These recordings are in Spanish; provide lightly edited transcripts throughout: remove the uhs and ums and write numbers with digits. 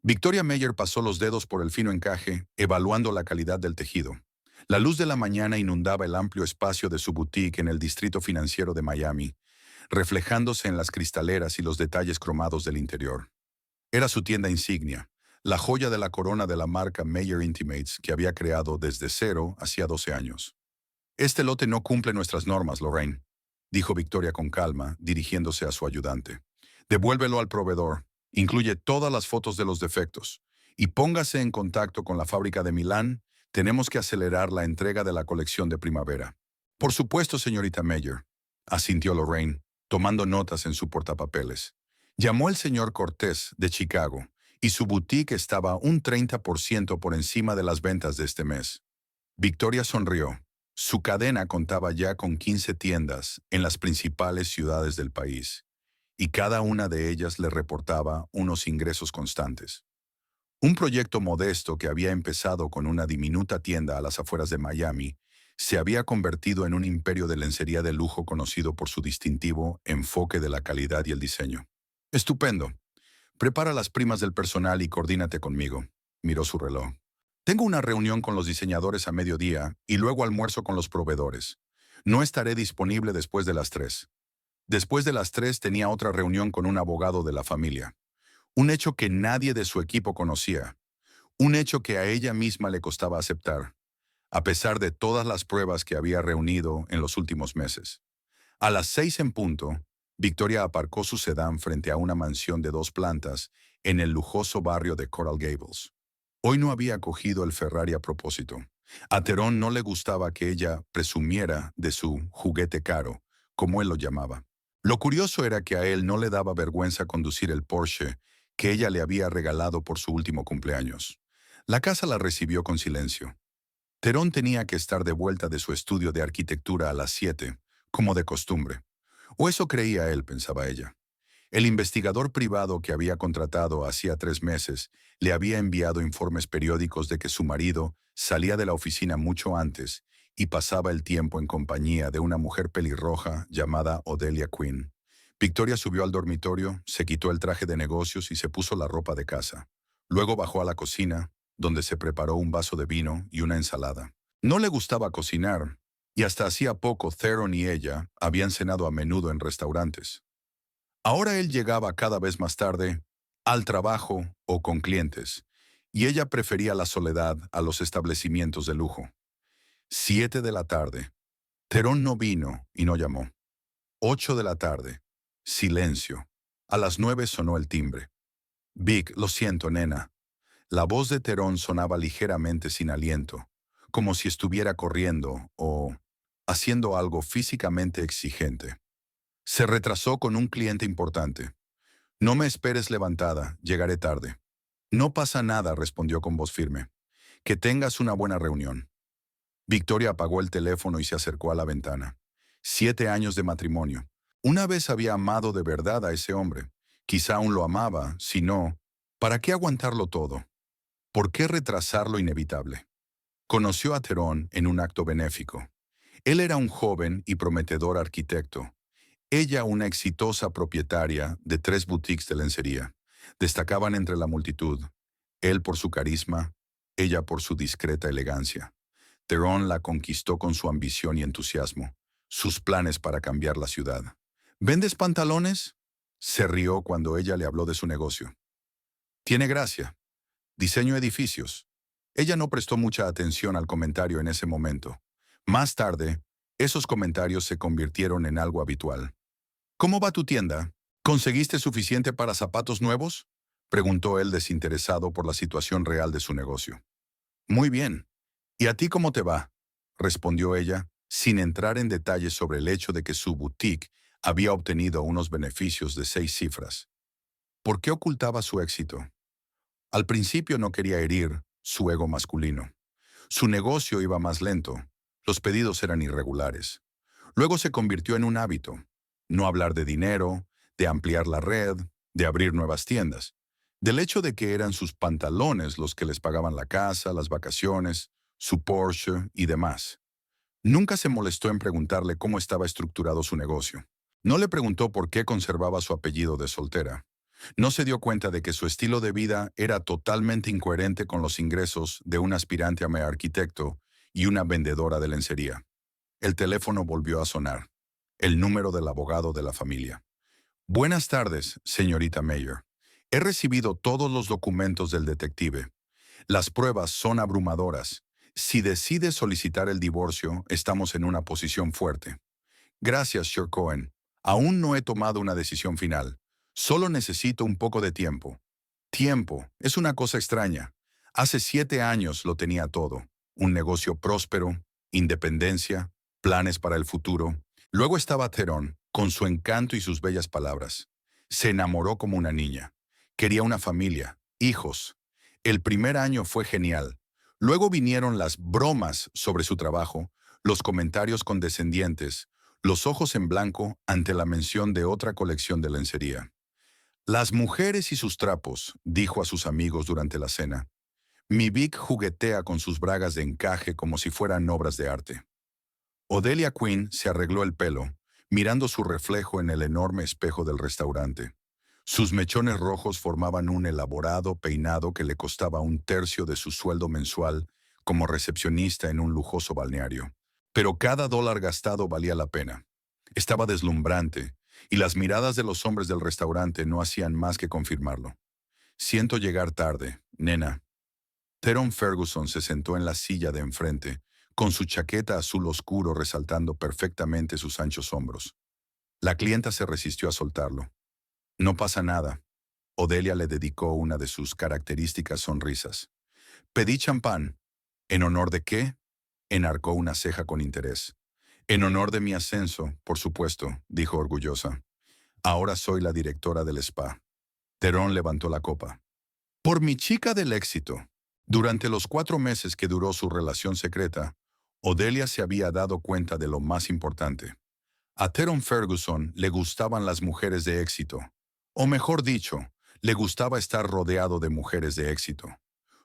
Victoria Meyer pasó los dedos por el fino encaje, evaluando la calidad del tejido. La luz de la mañana inundaba el amplio espacio de su boutique en el distrito financiero de Miami, reflejándose en las cristaleras y los detalles cromados del interior. Era su tienda insignia, la joya de la corona de la marca Meyer Intimates que había creado desde cero hacía 12 años. Este lote no cumple nuestras normas, Lorraine, dijo Victoria con calma, dirigiéndose a su ayudante. Devuélvelo al proveedor, incluye todas las fotos de los defectos, y póngase en contacto con la fábrica de Milán. Tenemos que acelerar la entrega de la colección de primavera. Por supuesto, señorita Meyer, asintió Lorraine, tomando notas en su portapapeles. Llamó el señor Cortés, de Chicago, y su boutique estaba un 30% por encima de las ventas de este mes. Victoria sonrió. Su cadena contaba ya con 15 tiendas en las principales ciudades del país, y cada una de ellas le reportaba unos ingresos constantes. Un proyecto modesto que había empezado con una diminuta tienda a las afueras de Miami se había convertido en un imperio de lencería de lujo conocido por su distintivo enfoque de la calidad y el diseño. Estupendo. Prepara las primas del personal y coordínate conmigo. Miró su reloj. Tengo una reunión con los diseñadores a mediodía y luego almuerzo con los proveedores. No estaré disponible después de las 3. Después de las 3 tenía otra reunión con un abogado de la familia. Un hecho que nadie de su equipo conocía. Un hecho que a ella misma le costaba aceptar, a pesar de todas las pruebas que había reunido en los últimos meses. A las 6 en punto, Victoria aparcó su sedán frente a una mansión de 2 plantas en el lujoso barrio de Coral Gables. Hoy no había cogido el Ferrari a propósito. A Terón no le gustaba que ella presumiera de su juguete caro, como él lo llamaba. Lo curioso era que a él no le daba vergüenza conducir el Porsche que ella le había regalado por su último cumpleaños. La casa la recibió con silencio. Terón tenía que estar de vuelta de su estudio de arquitectura a las 7, como de costumbre. O eso creía él, pensaba ella. El investigador privado que había contratado hacía 3 meses le había enviado informes periódicos de que su marido salía de la oficina mucho antes y pasaba el tiempo en compañía de una mujer pelirroja llamada Odelia Quinn. Victoria subió al dormitorio, se quitó el traje de negocios y se puso la ropa de casa. Luego bajó a la cocina, donde se preparó un vaso de vino y una ensalada. No le gustaba cocinar, y hasta hacía poco Theron y ella habían cenado a menudo en restaurantes. Ahora él llegaba cada vez más tarde, al trabajo o con clientes, y ella prefería la soledad a los establecimientos de lujo. 7 de la tarde. Theron no vino y no llamó. 8 de la tarde. Silencio. A las 9 sonó el timbre. Vic, lo siento, nena. La voz de Theron sonaba ligeramente sin aliento, como si estuviera corriendo o haciendo algo físicamente exigente. Se retrasó con un cliente importante. No me esperes levantada, llegaré tarde. No pasa nada, respondió con voz firme. Que tengas una buena reunión. Victoria apagó el teléfono y se acercó a la ventana. 7 años de matrimonio. Una vez había amado de verdad a ese hombre. Quizá aún lo amaba, si no, ¿para qué aguantarlo todo? ¿Por qué retrasar lo inevitable? Conoció a Theron en un acto benéfico. Él era un joven y prometedor arquitecto. Ella una exitosa propietaria de 3 boutiques de lencería. Destacaban entre la multitud. Él por su carisma, ella por su discreta elegancia. Theron la conquistó con su ambición y entusiasmo, sus planes para cambiar la ciudad. ¿Vendes pantalones? Se rió cuando ella le habló de su negocio. Tiene gracia. Diseño edificios. Ella no prestó mucha atención al comentario en ese momento. Más tarde, esos comentarios se convirtieron en algo habitual. ¿Cómo va tu tienda? ¿Conseguiste suficiente para zapatos nuevos? Preguntó él desinteresado por la situación real de su negocio. Muy bien. ¿Y a ti cómo te va? Respondió ella, sin entrar en detalles sobre el hecho de que su boutique había obtenido unos beneficios de 6 cifras. ¿Por qué ocultaba su éxito? Al principio no quería herir su ego masculino. Su negocio iba más lento. Los pedidos eran irregulares. Luego se convirtió en un hábito. No hablar de dinero, de ampliar la red, de abrir nuevas tiendas. Del hecho de que eran sus pantalones los que les pagaban la casa, las vacaciones, su Porsche y demás. Nunca se molestó en preguntarle cómo estaba estructurado su negocio. No le preguntó por qué conservaba su apellido de soltera. No se dio cuenta de que su estilo de vida era totalmente incoherente con los ingresos de un aspirante a arquitecto y una vendedora de lencería. El teléfono volvió a sonar. El número del abogado de la familia. Buenas tardes, señorita Mayer. He recibido todos los documentos del detective. Las pruebas son abrumadoras. Si decide solicitar el divorcio, estamos en una posición fuerte. Gracias, Sir Cohen. Aún no he tomado una decisión final. Solo necesito un poco de tiempo. Tiempo es una cosa extraña. Hace 7 años lo tenía todo. Un negocio próspero, independencia, planes para el futuro. Luego estaba Theron, con su encanto y sus bellas palabras. Se enamoró como una niña. Quería una familia, hijos. El primer año fue genial. Luego vinieron las bromas sobre su trabajo, los comentarios condescendientes, los ojos en blanco ante la mención de otra colección de lencería. Las mujeres y sus trapos, dijo a sus amigos durante la cena. Mi Vic juguetea con sus bragas de encaje como si fueran obras de arte. Odelia Quinn se arregló el pelo, mirando su reflejo en el enorme espejo del restaurante. Sus mechones rojos formaban un elaborado peinado que le costaba 1/3 de su sueldo mensual como recepcionista en un lujoso balneario. Pero cada dólar gastado valía la pena. Estaba deslumbrante, y las miradas de los hombres del restaurante no hacían más que confirmarlo. Siento llegar tarde, nena. Theron Ferguson se sentó en la silla de enfrente, con su chaqueta azul oscuro resaltando perfectamente sus anchos hombros. La clienta se resistió a soltarlo. No pasa nada. Odelia le dedicó una de sus características sonrisas. Pedí champán. ¿En honor de qué? Enarcó una ceja con interés. En honor de mi ascenso, por supuesto, dijo orgullosa. Ahora soy la directora del spa. Theron levantó la copa. Por mi chica del éxito. Durante los 4 meses que duró su relación secreta, Odelia se había dado cuenta de lo más importante. A Theron Ferguson le gustaban las mujeres de éxito. O mejor dicho, le gustaba estar rodeado de mujeres de éxito.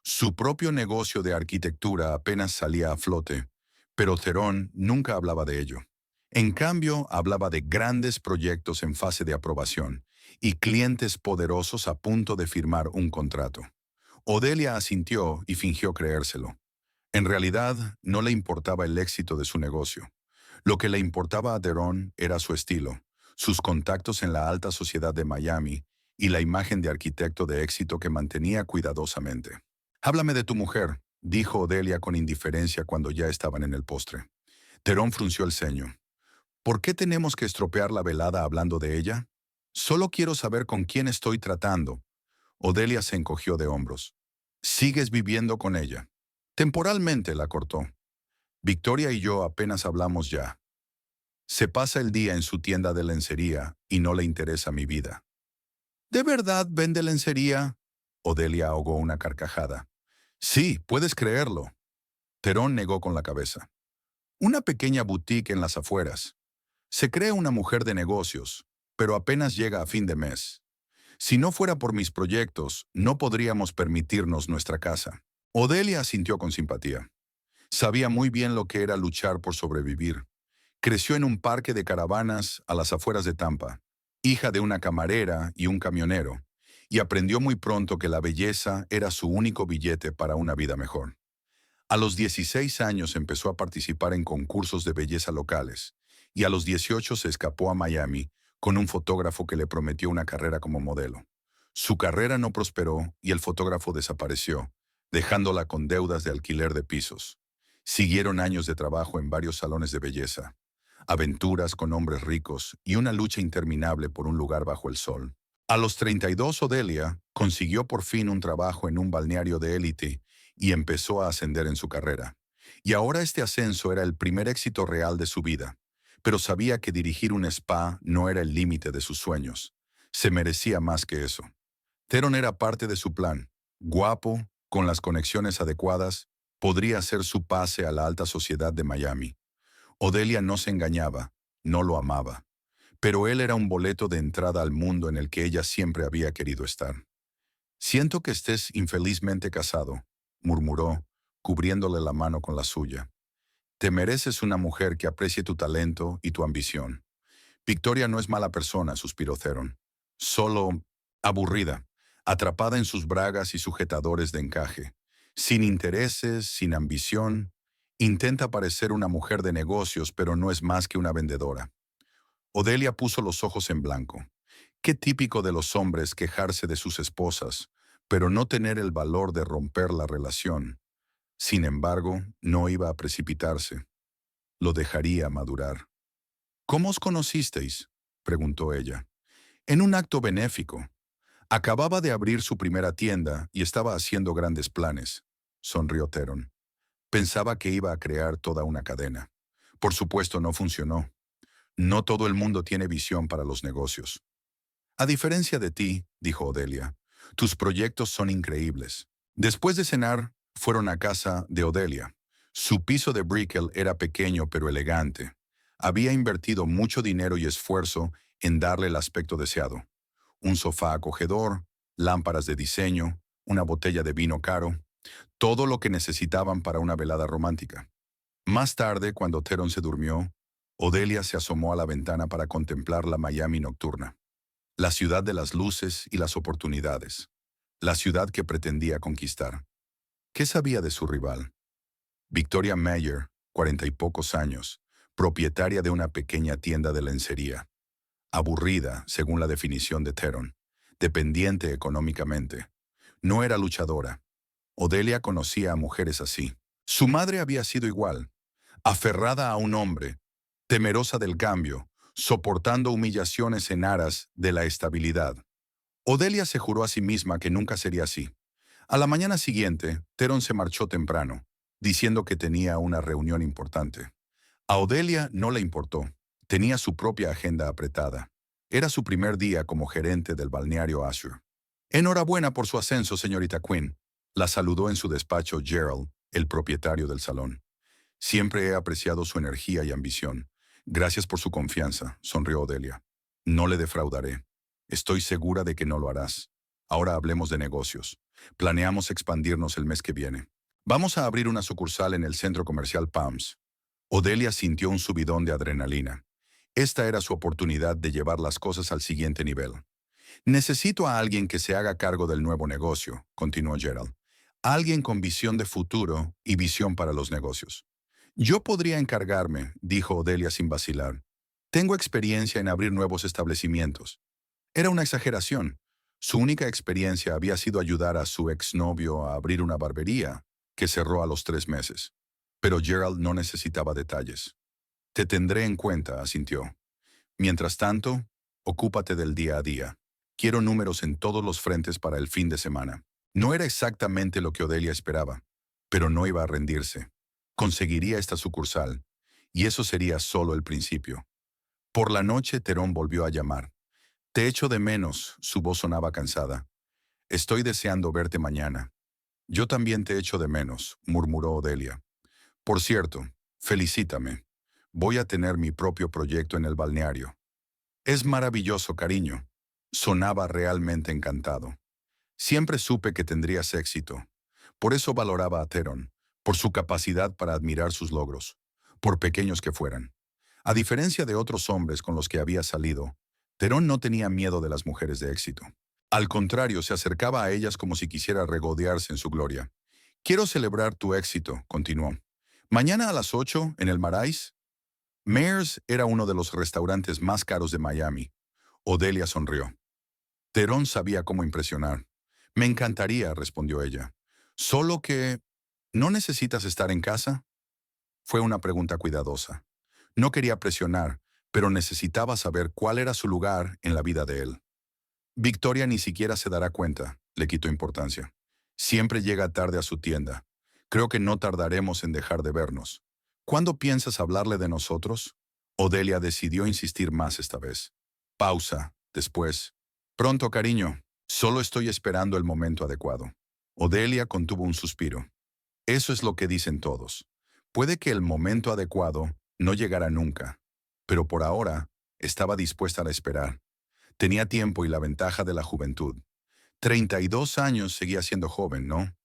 Su propio negocio de arquitectura apenas salía a flote, pero Theron nunca hablaba de ello. En cambio, hablaba de grandes proyectos en fase de aprobación y clientes poderosos a punto de firmar un contrato. Odelia asintió y fingió creérselo. En realidad, no le importaba el éxito de su negocio. Lo que le importaba a Theron era su estilo, sus contactos en la alta sociedad de Miami y la imagen de arquitecto de éxito que mantenía cuidadosamente. Háblame de tu mujer, dijo Odelia con indiferencia cuando ya estaban en el postre. Theron frunció el ceño. ¿Por qué tenemos que estropear la velada hablando de ella? Solo quiero saber con quién estoy tratando. Odelia se encogió de hombros. Sigues viviendo con ella. Temporalmente la cortó. Victoria y yo apenas hablamos ya. Se pasa el día en su tienda de lencería y no le interesa mi vida. ¿De verdad vende lencería? Odelia ahogó una carcajada. Sí, puedes creerlo. Theron negó con la cabeza. Una pequeña boutique en las afueras. Se cree una mujer de negocios, pero apenas llega a fin de mes. Si no fuera por mis proyectos, no podríamos permitirnos nuestra casa. Odelia asintió con simpatía. Sabía muy bien lo que era luchar por sobrevivir. Creció en un parque de caravanas a las afueras de Tampa, hija de una camarera y un camionero, y aprendió muy pronto que la belleza era su único billete para una vida mejor. A los 16 años empezó a participar en concursos de belleza locales, y a los 18 se escapó a Miami con un fotógrafo que le prometió una carrera como modelo. Su carrera no prosperó y el fotógrafo desapareció, dejándola con deudas de alquiler de pisos. Siguieron años de trabajo en varios salones de belleza, aventuras con hombres ricos y una lucha interminable por un lugar bajo el sol. A los 32, Odelia consiguió por fin un trabajo en un balneario de élite y empezó a ascender en su carrera. Y ahora este ascenso era el primer éxito real de su vida, pero sabía que dirigir un spa no era el límite de sus sueños. Se merecía más que eso. Theron era parte de su plan. Guapo, con las conexiones adecuadas, podría hacer su pase a la alta sociedad de Miami. Odelia no se engañaba, no lo amaba, pero él era un boleto de entrada al mundo en el que ella siempre había querido estar. Siento que estés infelizmente casado, murmuró, cubriéndole la mano con la suya. Te mereces una mujer que aprecie tu talento y tu ambición. Victoria no es mala persona, suspiró Theron. Solo Aburrida, atrapada en sus bragas y sujetadores de encaje, sin intereses, sin ambición, intenta parecer una mujer de negocios, pero no es más que una vendedora. Odelia puso los ojos en blanco. Qué típico de los hombres quejarse de sus esposas, pero no tener el valor de romper la relación. Sin embargo, no iba a precipitarse. Lo dejaría madurar. ¿Cómo os conocisteis?, preguntó ella. En un acto benéfico. Acababa de abrir su primera tienda y estaba haciendo grandes planes, sonrió Teron. Pensaba que iba a crear toda una cadena. Por supuesto, no funcionó. No todo el mundo tiene visión para los negocios. A diferencia de ti, dijo Odelia, tus proyectos son increíbles. Después de cenar, fueron a casa de Odelia. Su piso de Brickell era pequeño pero elegante. Había invertido mucho dinero y esfuerzo en darle el aspecto deseado. Un sofá acogedor, lámparas de diseño, una botella de vino caro, todo lo que necesitaban para una velada romántica. Más tarde, cuando Teron se durmió, Odelia se asomó a la ventana para contemplar la Miami nocturna, la ciudad de las luces y las oportunidades, la ciudad que pretendía conquistar. ¿Qué sabía de su rival? Victoria Mayer, 40 y pocos años, propietaria de una pequeña tienda de lencería, aburrida, según la definición de Teron, dependiente económicamente. No era luchadora. Odelia conocía a mujeres así. Su madre había sido igual, aferrada a un hombre, temerosa del cambio, soportando humillaciones en aras de la estabilidad. Odelia se juró a sí misma que nunca sería así. A la mañana siguiente, Teron se marchó temprano, diciendo que tenía una reunión importante. A Odelia no le importó. Tenía su propia agenda apretada. Era su primer día como gerente del balneario Azure. Enhorabuena por su ascenso, señorita Quinn. La saludó en su despacho Gerald, el propietario del salón. Siempre he apreciado su energía y ambición. Gracias por su confianza, sonrió Odelia. No le defraudaré. Estoy segura de que no lo harás. Ahora hablemos de negocios. Planeamos expandirnos el mes que viene. Vamos a abrir una sucursal en el centro comercial Palms. Odelia sintió un subidón de adrenalina. Esta era su oportunidad de llevar las cosas al siguiente nivel. Necesito a alguien que se haga cargo del nuevo negocio, continuó Gerald. Alguien con visión de futuro y visión para los negocios. Yo podría encargarme, dijo Odelia sin vacilar. Tengo experiencia en abrir nuevos establecimientos. Era una exageración. Su única experiencia había sido ayudar a su exnovio a abrir una barbería, que cerró a los 3 meses. Pero Gerald no necesitaba detalles. Te tendré en cuenta, asintió. Mientras tanto, ocúpate del día a día. Quiero números en todos los frentes para el fin de semana. No era exactamente lo que Odelia esperaba, pero no iba a rendirse. Conseguiría esta sucursal, y eso sería solo el principio. Por la noche, Terón volvió a llamar. Te echo de menos, su voz sonaba cansada. Estoy deseando verte mañana. Yo también te echo de menos, murmuró Odelia. Por cierto, felicítame. Voy a tener mi propio proyecto en el balneario. Es maravilloso, cariño. Sonaba realmente encantado. Siempre supe que tendrías éxito. Por eso valoraba a Teron, por su capacidad para admirar sus logros, por pequeños que fueran. A diferencia de otros hombres con los que había salido, Teron no tenía miedo de las mujeres de éxito. Al contrario, se acercaba a ellas como si quisiera regodearse en su gloria. Quiero celebrar tu éxito, continuó. Mañana a las 8, en el Marais. Mayer's era uno de los restaurantes más caros de Miami. Odelia sonrió. Terón sabía cómo impresionar. Me encantaría, respondió ella. Solo que... ¿No necesitas estar en casa? Fue una pregunta cuidadosa. No quería presionar, pero necesitaba saber cuál era su lugar en la vida de él. Victoria ni siquiera se dará cuenta, le quitó importancia. Siempre llega tarde a su tienda. Creo que no tardaremos en dejar de vernos. ¿Cuándo piensas hablarle de nosotros? Odelia decidió insistir más esta vez. Pausa. Después. Pronto, cariño. Solo estoy esperando el momento adecuado. Odelia contuvo un suspiro. Eso es lo que dicen todos. Puede que el momento adecuado no llegara nunca, pero por ahora estaba dispuesta a esperar. Tenía tiempo y la ventaja de la juventud. 32 años seguía siendo joven, ¿no?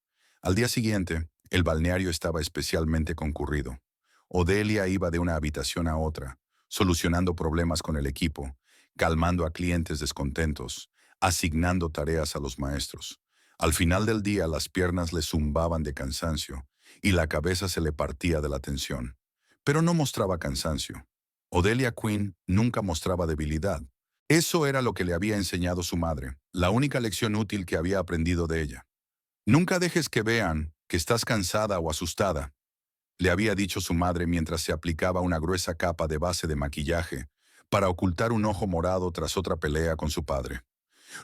Al día siguiente, el balneario estaba especialmente concurrido. Odelia iba de una habitación a otra, solucionando problemas con el equipo, calmando a clientes descontentos, asignando tareas a los maestros. Al final del día las piernas le zumbaban de cansancio y la cabeza se le partía de la tensión. Pero no mostraba cansancio. Odelia Quinn nunca mostraba debilidad. Eso era lo que le había enseñado su madre, la única lección útil que había aprendido de ella. Nunca dejes que vean que estás cansada o asustada, le había dicho su madre mientras se aplicaba una gruesa capa de base de maquillaje para ocultar un ojo morado tras otra pelea con su padre.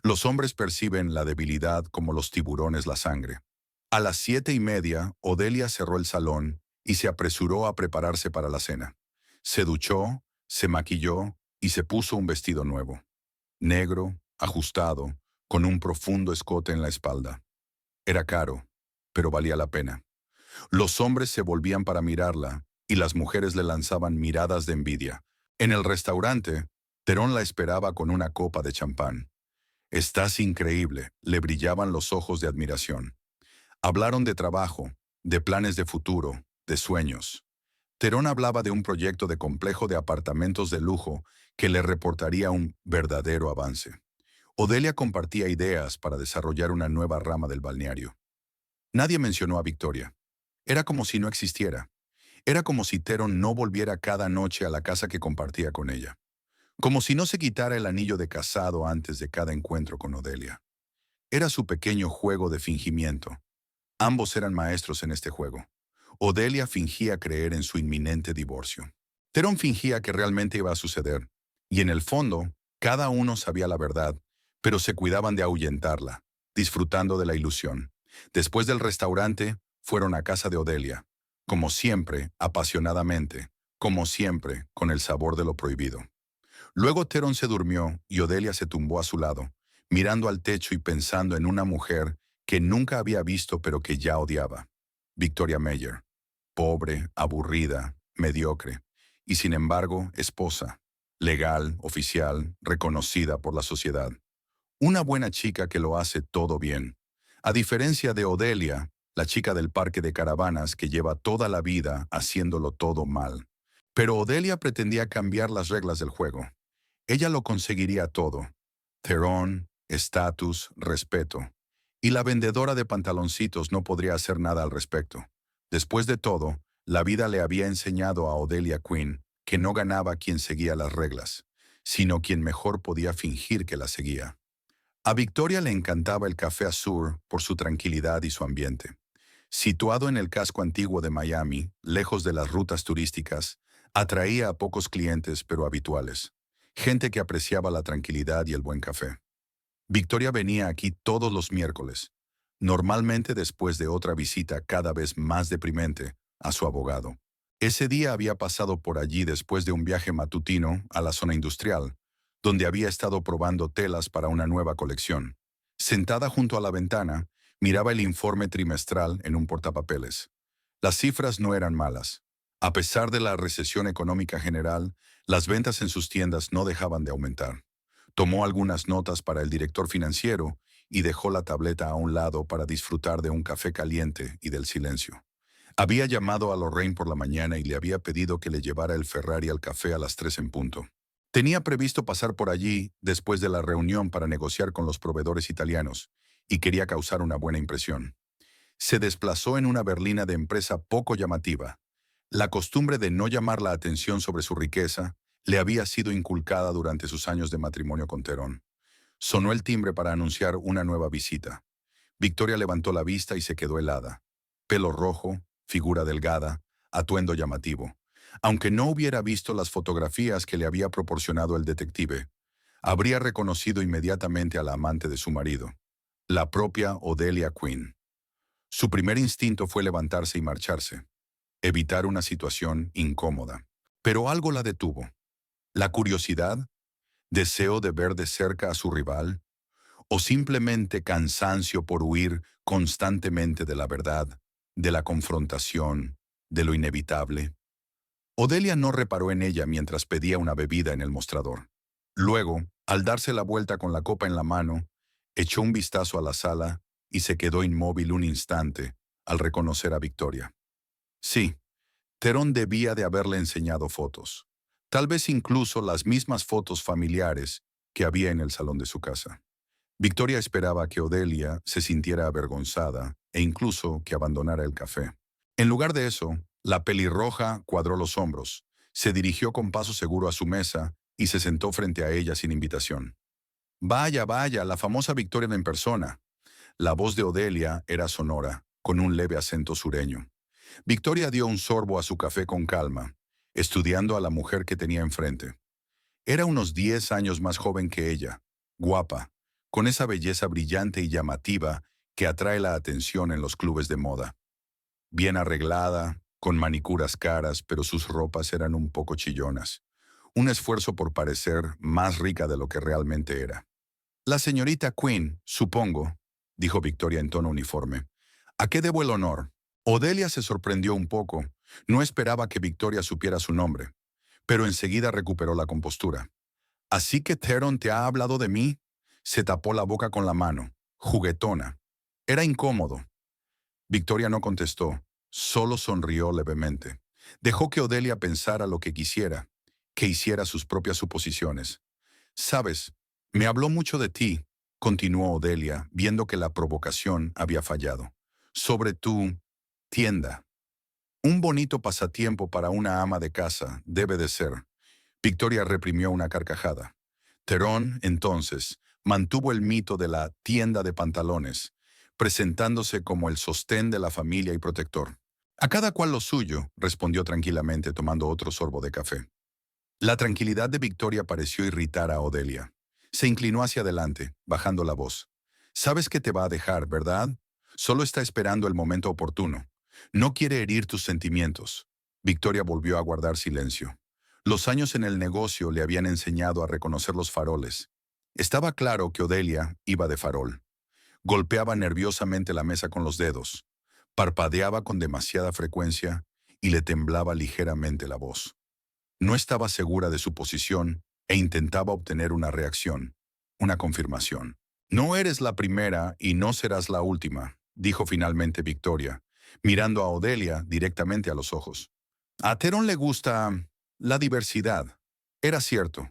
Los hombres perciben la debilidad como los tiburones la sangre. A las 7:30, Odelia cerró el salón y se apresuró a prepararse para la cena. Se duchó, se maquilló y se puso un vestido nuevo. Negro, ajustado, con un profundo escote en la espalda. Era caro, pero valía la pena. Los hombres se volvían para mirarla y las mujeres le lanzaban miradas de envidia. En el restaurante, Terón la esperaba con una copa de champán. «Estás increíble», le brillaban los ojos de admiración. Hablaron de trabajo, de planes de futuro, de sueños. Terón hablaba de un proyecto de complejo de apartamentos de lujo que le reportaría un verdadero avance. Odelia compartía ideas para desarrollar una nueva rama del balneario. Nadie mencionó a Victoria. Era como si no existiera. Era como si Teron no volviera cada noche a la casa que compartía con ella. Como si no se quitara el anillo de casado antes de cada encuentro con Odelia. Era su pequeño juego de fingimiento. Ambos eran maestros en este juego. Odelia fingía creer en su inminente divorcio. Teron fingía que realmente iba a suceder. Y en el fondo, cada uno sabía la verdad, pero se cuidaban de ahuyentarla, disfrutando de la ilusión. Después del restaurante, fueron a casa de Odelia. Como siempre, apasionadamente. Como siempre, con el sabor de lo prohibido. Luego Teron se durmió y Odelia se tumbó a su lado, mirando al techo y pensando en una mujer que nunca había visto pero que ya odiaba. Victoria Meyer. Pobre, aburrida, mediocre. Y sin embargo, esposa. Legal, oficial, reconocida por la sociedad. Una buena chica que lo hace todo bien. A diferencia de Odelia, la chica del parque de caravanas que lleva toda la vida haciéndolo todo mal. Pero Odelia pretendía cambiar las reglas del juego. Ella lo conseguiría todo. Theron, estatus, respeto. Y la vendedora de pantaloncitos no podría hacer nada al respecto. Después de todo, la vida le había enseñado a Odelia Quinn que no ganaba quien seguía las reglas, sino quien mejor podía fingir que las seguía. A Victoria le encantaba el Café Azur por su tranquilidad y su ambiente. Situado en el casco antiguo de Miami, lejos de las rutas turísticas, atraía a pocos clientes pero habituales. Gente que apreciaba la tranquilidad y el buen café. Victoria venía aquí todos los miércoles, normalmente después de otra visita cada vez más deprimente a su abogado. Ese día había pasado por allí después de un viaje matutino a la zona industrial, donde había estado probando telas para una nueva colección. Sentada junto a la ventana, miraba el informe trimestral en un portapapeles. Las cifras no eran malas. A pesar de la recesión económica general, las ventas en sus tiendas no dejaban de aumentar. Tomó algunas notas para el director financiero y dejó la tableta a un lado para disfrutar de un café caliente y del silencio. Había llamado a Lorraine por la mañana y le había pedido que le llevara el Ferrari al café a las 3 en punto. Tenía previsto pasar por allí después de la reunión para negociar con los proveedores italianos y quería causar una buena impresión. Se desplazó en una berlina de empresa poco llamativa. La costumbre de no llamar la atención sobre su riqueza le había sido inculcada durante sus años de matrimonio con Terón. Sonó el timbre para anunciar una nueva visita. Victoria levantó la vista y se quedó helada. Pelo rojo, figura delgada, atuendo llamativo. Aunque no hubiera visto las fotografías que le había proporcionado el detective, habría reconocido inmediatamente a la amante de su marido, la propia Odelia Quinn. Su primer instinto fue levantarse y marcharse, evitar una situación incómoda. Pero algo la detuvo. ¿La curiosidad? ¿Deseo de ver de cerca a su rival? ¿O simplemente cansancio por huir constantemente de la verdad, de la confrontación, de lo inevitable? Odelia no reparó en ella mientras pedía una bebida en el mostrador. Luego, al darse la vuelta con la copa en la mano, echó un vistazo a la sala y se quedó inmóvil un instante al reconocer a Victoria. Sí, Terón debía de haberle enseñado fotos. Tal vez incluso las mismas fotos familiares que había en el salón de su casa. Victoria esperaba que Odelia se sintiera avergonzada e incluso que abandonara el café. En lugar de eso, la pelirroja cuadró los hombros, se dirigió con paso seguro a su mesa y se sentó frente a ella sin invitación. Vaya, vaya, la famosa Victoria en persona. La voz de Odelia era sonora, con un leve acento sureño. Victoria dio un sorbo a su café con calma, estudiando a la mujer que tenía enfrente. Era unos 10 años más joven que ella, guapa, con esa belleza brillante y llamativa que atrae la atención en los clubes de moda. Bien arreglada, con manicuras caras, pero sus ropas eran un poco chillonas. Un esfuerzo por parecer más rica de lo que realmente era. La señorita Quinn, supongo, dijo Victoria en tono uniforme. ¿A qué debo el honor? Odelia se sorprendió un poco. No esperaba que Victoria supiera su nombre, pero enseguida recuperó la compostura. ¿Así que Theron te ha hablado de mí? Se tapó la boca con la mano, juguetona. Era incómodo. Victoria no contestó, solo sonrió levemente. Dejó que Odelia pensara lo que quisiera, que hiciera sus propias suposiciones. Sabes, me habló mucho de ti, continuó Odelia, viendo que la provocación había fallado. Sobre tu tienda. Un bonito pasatiempo para una ama de casa, debe de ser. Victoria reprimió una carcajada. Theron, entonces, mantuvo el mito de la tienda de pantalones, presentándose como el sostén de la familia y protector. A cada cual lo suyo, respondió tranquilamente tomando otro sorbo de café. La tranquilidad de Victoria pareció irritar a Odelia. Se inclinó hacia adelante, bajando la voz. Sabes que te va a dejar, ¿verdad? Solo está esperando el momento oportuno. No quiere herir tus sentimientos. Victoria volvió a guardar silencio. Los años en el negocio le habían enseñado a reconocer los faroles. Estaba claro que Odelia iba de farol. Golpeaba nerviosamente la mesa con los dedos, parpadeaba con demasiada frecuencia y le temblaba ligeramente la voz. No estaba segura de su posición e intentaba obtener una reacción, una confirmación. No eres la primera y no serás la última, dijo finalmente Victoria, mirando a Odelia directamente a los ojos. A Theron le gusta la diversidad. Era cierto.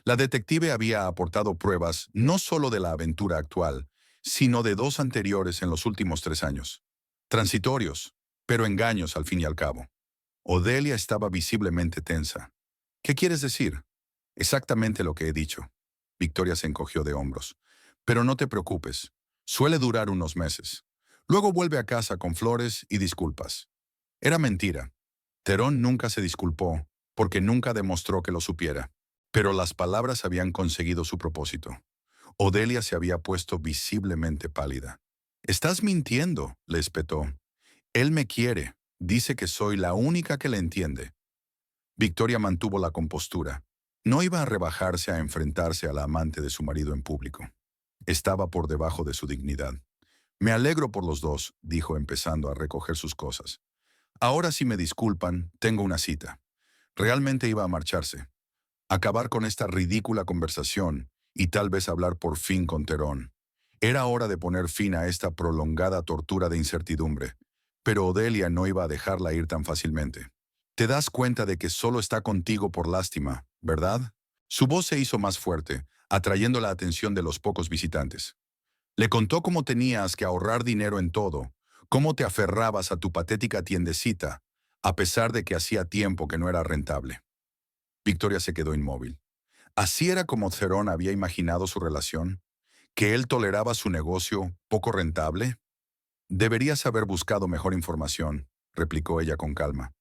La detective había aportado pruebas no solo de la aventura actual, sino de dos anteriores en los últimos 3 años. Transitorios, pero engaños al fin y al cabo. Odelia estaba visiblemente tensa. ¿Qué quieres decir? Exactamente lo que he dicho. Victoria se encogió de hombros. Pero no te preocupes. Suele durar unos meses. Luego vuelve a casa con flores y disculpas. Era mentira. Theron nunca se disculpó, porque nunca demostró que lo supiera. Pero las palabras habían conseguido su propósito. Odelia se había puesto visiblemente pálida. «Estás mintiendo», le espetó. «Él me quiere. Dice que soy la única que le entiende». Victoria mantuvo la compostura. No iba a rebajarse a enfrentarse a la amante de su marido en público. Estaba por debajo de su dignidad. «Me alegro por los dos», dijo empezando a recoger sus cosas. «Ahora si me disculpan, tengo una cita». Realmente iba a marcharse. Acabar con esta ridícula conversación y tal vez hablar por fin con Theron. Era hora de poner fin a esta prolongada tortura de incertidumbre. Pero Odelia no iba a dejarla ir tan fácilmente. «Te das cuenta de que solo está contigo por lástima, ¿verdad?» Su voz se hizo más fuerte, atrayendo la atención de los pocos visitantes. Le contó cómo tenías que ahorrar dinero en todo, cómo te aferrabas a tu patética tiendecita, a pesar de que hacía tiempo que no era rentable. Victoria se quedó inmóvil. Así era como Theron había imaginado su relación, que él toleraba su negocio poco rentable. «Deberías haber buscado mejor información», replicó ella con calma.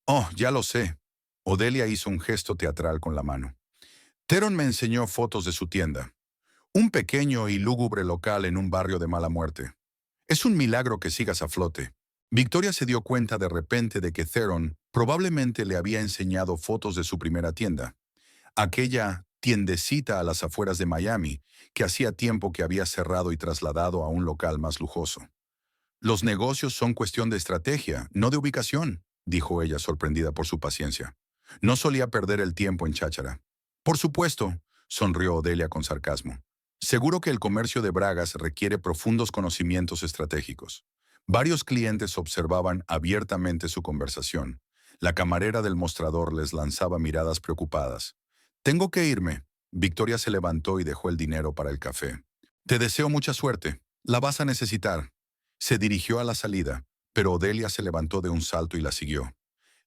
«Oh, ya lo sé». Odelia hizo un gesto teatral con la mano. «Theron me enseñó fotos de su tienda. Un pequeño y lúgubre local en un barrio de mala muerte. Es un milagro que sigas a flote». Victoria se dio cuenta de repente de que Theron probablemente le había enseñado fotos de su primera tienda. Aquella tiendecita a las afueras de Miami, que hacía tiempo que había cerrado y trasladado a un local más lujoso. «Los negocios son cuestión de estrategia, no de ubicación», dijo ella sorprendida por su paciencia. No solía perder el tiempo en cháchara. «Por supuesto», sonrió Odelia con sarcasmo. «Seguro que el comercio de bragas requiere profundos conocimientos estratégicos». Varios clientes observaban abiertamente su conversación. La camarera del mostrador les lanzaba miradas preocupadas. «Tengo que irme». Victoria se levantó y dejó el dinero para el café. Te deseo mucha suerte. La vas a necesitar. Se dirigió a la salida, pero Odelia se levantó de un salto y la siguió.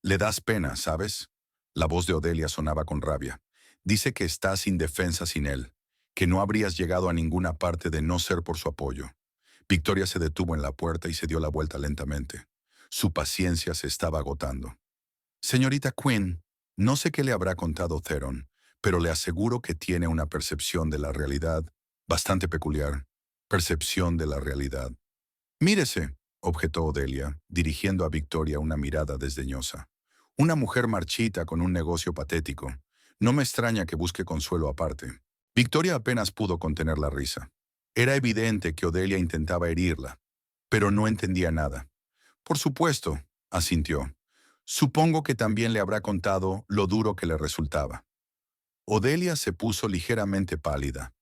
Le das pena, ¿sabes? La voz de Odelia sonaba con rabia. Dice que estás indefensa sin él, que no habrías llegado a ninguna parte de no ser por su apoyo. Victoria se detuvo en la puerta y se dio la vuelta lentamente. Su paciencia se estaba agotando. Señorita Quinn, no sé qué le habrá contado Theron, pero le aseguro que tiene una percepción de la realidad bastante peculiar. Percepción de la realidad. Mírese, objetó Odelia, dirigiendo a Victoria una mirada desdeñosa. Una mujer marchita con un negocio patético. No me extraña que busque consuelo aparte. Victoria apenas pudo contener la risa. Era evidente que Odelia intentaba herirla, pero no entendía nada. Por supuesto, asintió. Supongo que también le habrá contado lo duro que le resultaba. Odelia se puso ligeramente pálida.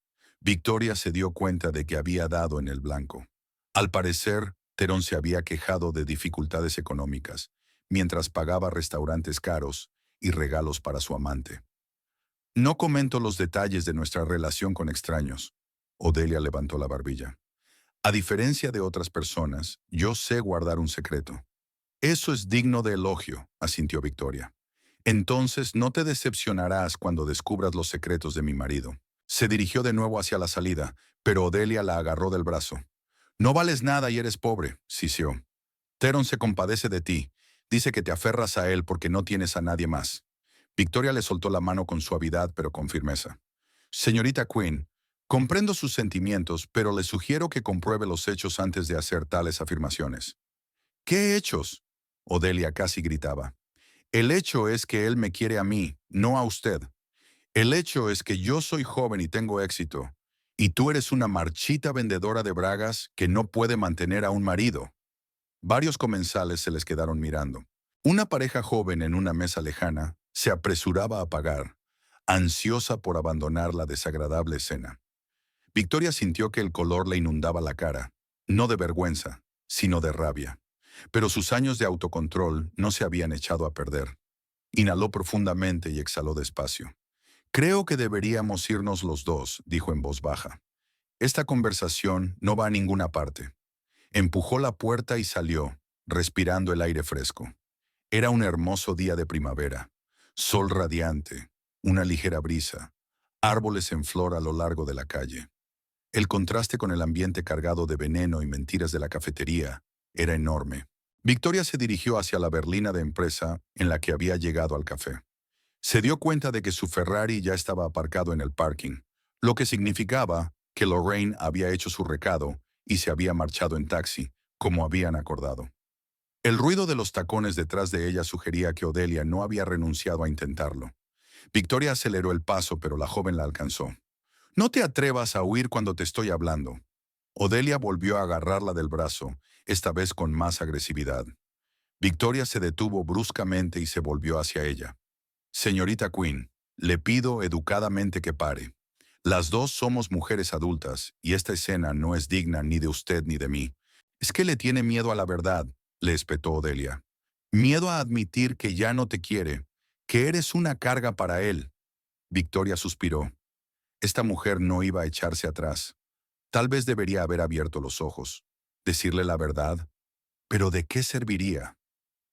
Victoria se dio cuenta de que había dado en el blanco. Al parecer, Terón se había quejado de dificultades económicas, mientras pagaba restaurantes caros y regalos para su amante. No comento los detalles de nuestra relación con extraños. Odelia levantó la barbilla. A diferencia de otras personas, yo sé guardar un secreto. Eso es digno de elogio, asintió Victoria. Entonces no te decepcionarás cuando descubras los secretos de mi marido. Se dirigió de nuevo hacia la salida, pero Odelia la agarró del brazo. No vales nada y eres pobre, sisió. Theron se compadece de ti. Dice que te aferras a él porque no tienes a nadie más. Victoria le soltó la mano con suavidad pero con firmeza. Señorita Quinn, comprendo sus sentimientos, pero le sugiero que compruebe los hechos antes de hacer tales afirmaciones. ¿Qué hechos? Odelia casi gritaba. El hecho es que él me quiere a mí, no a usted. El hecho es que yo soy joven y tengo éxito, y tú eres una marchita vendedora de bragas que no puede mantener a un marido. Varios comensales se les quedaron mirando. Una pareja joven en una mesa lejana se apresuraba a pagar, ansiosa por abandonar la desagradable escena. Victoria sintió que el color le inundaba la cara, no de vergüenza, sino de rabia. Pero sus años de autocontrol no se habían echado a perder. Inhaló profundamente y exhaló despacio. Creo que deberíamos irnos los dos, dijo en voz baja. Esta conversación no va a ninguna parte. Empujó la puerta y salió, respirando el aire fresco. Era un hermoso día de primavera. Sol radiante, una ligera brisa, árboles en flor a lo largo de la calle. El contraste con el ambiente cargado de veneno y mentiras de la cafetería era enorme. Victoria se dirigió hacia la berlina de empresa en la que había llegado al café. Se dio cuenta de que su Ferrari ya estaba aparcado en el parking, lo que significaba que Lorraine había hecho su recado y se había marchado en taxi, como habían acordado. El ruido de los tacones detrás de ella sugería que Odelia no había renunciado a intentarlo. Victoria aceleró el paso, pero la joven la alcanzó. No te atrevas a huir cuando te estoy hablando. Odelia volvió a agarrarla del brazo, esta vez con más agresividad. Victoria se detuvo bruscamente y se volvió hacia ella. Señorita Quinn, le pido educadamente que pare. Las dos somos mujeres adultas, y esta escena no es digna ni de usted ni de mí. Es que le tiene miedo a la verdad, le espetó Odelia. Miedo a admitir que ya no te quiere, que eres una carga para él. Victoria suspiró. Esta mujer no iba a echarse atrás. Tal vez debería haber abierto los ojos, decirle la verdad. Pero ¿de qué serviría?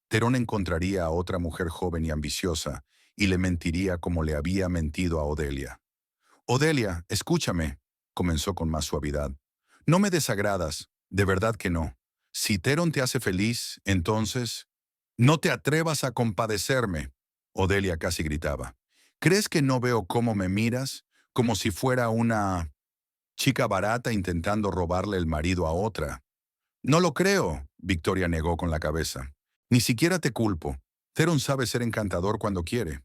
Terón encontraría a otra mujer joven y ambiciosa y le mentiría como le había mentido a Odelia. Odelia, escúchame, comenzó con más suavidad. No me desagradas, de verdad que no. Si Terón te hace feliz, entonces... No te atrevas a compadecerme, Odelia casi gritaba. ¿Crees que no veo cómo me miras? Como si fuera una chica barata intentando robarle el marido a otra. No lo creo, Victoria negó con la cabeza. Ni siquiera te culpo. Theron sabe ser encantador cuando quiere.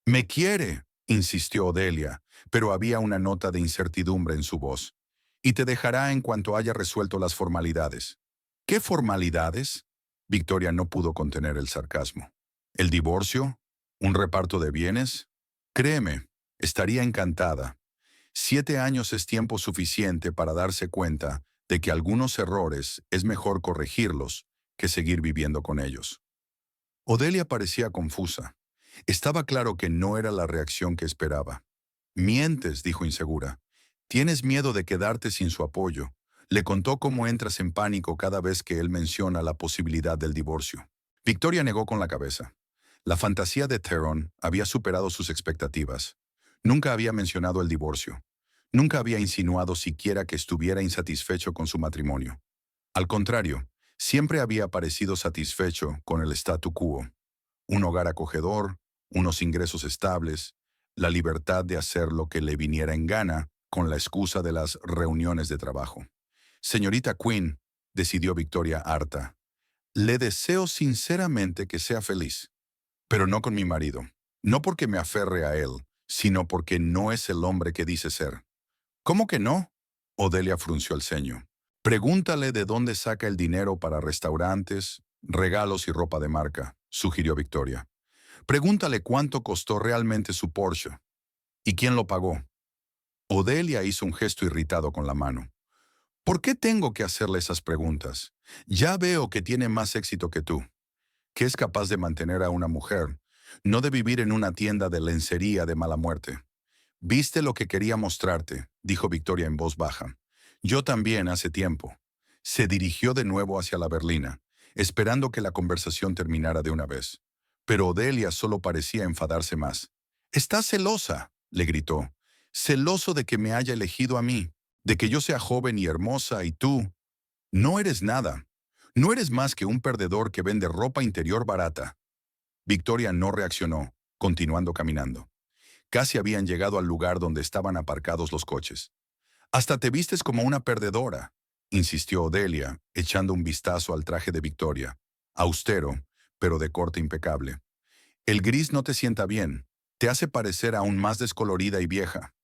Me quiere, insistió Odelia, pero había una nota de incertidumbre en su voz. Y te dejará en cuanto haya resuelto las formalidades. ¿Qué formalidades? Victoria no pudo contener el sarcasmo. ¿El divorcio? ¿Un reparto de bienes? Créeme, estaría encantada. 7 años es tiempo suficiente para darse cuenta de que algunos errores es mejor corregirlos que seguir viviendo con ellos. Odelia parecía confusa. Estaba claro que no era la reacción que esperaba. Mientes, dijo insegura. Tienes miedo de quedarte sin su apoyo. Le contó cómo entras en pánico cada vez que él menciona la posibilidad del divorcio. Victoria negó con la cabeza. La fantasía de Theron había superado sus expectativas. Nunca había mencionado el divorcio. Nunca había insinuado siquiera que estuviera insatisfecho con su matrimonio. Al contrario, siempre había parecido satisfecho con el statu quo. Un hogar acogedor, unos ingresos estables, la libertad de hacer lo que le viniera en gana con la excusa de las reuniones de trabajo. Señorita Quinn, decidió Victoria harta, le deseo sinceramente que sea feliz, pero no con mi marido. No porque me aferre a él, sino porque no es el hombre que dice ser. ¿Cómo que no? Odelia frunció el ceño. Pregúntale de dónde saca el dinero para restaurantes, regalos y ropa de marca, sugirió Victoria. Pregúntale cuánto costó realmente su Porsche. ¿Y quién lo pagó? Odelia hizo un gesto irritado con la mano. ¿Por qué tengo que hacerle esas preguntas? Ya veo que tiene más éxito que tú, que es capaz de mantener a una mujer, no de vivir en una tienda de lencería de mala muerte. Viste lo que quería mostrarte, dijo Victoria en voz baja. Yo también hace tiempo. Se dirigió de nuevo hacia la berlina, esperando que la conversación terminara de una vez. Pero Odelia solo parecía enfadarse más. «Estás celosa», le gritó. «Celoso de que me haya elegido a mí, de que yo sea joven y hermosa y tú. No eres nada. No eres más que un perdedor que vende ropa interior barata». Victoria no reaccionó, continuando caminando. Casi habían llegado al lugar donde estaban aparcados los coches. «Hasta te vistes como una perdedora», insistió Odelia, echando un vistazo al traje de Victoria. Austero, pero de corte impecable. «El gris no te sienta bien. Te hace parecer aún más descolorida y vieja».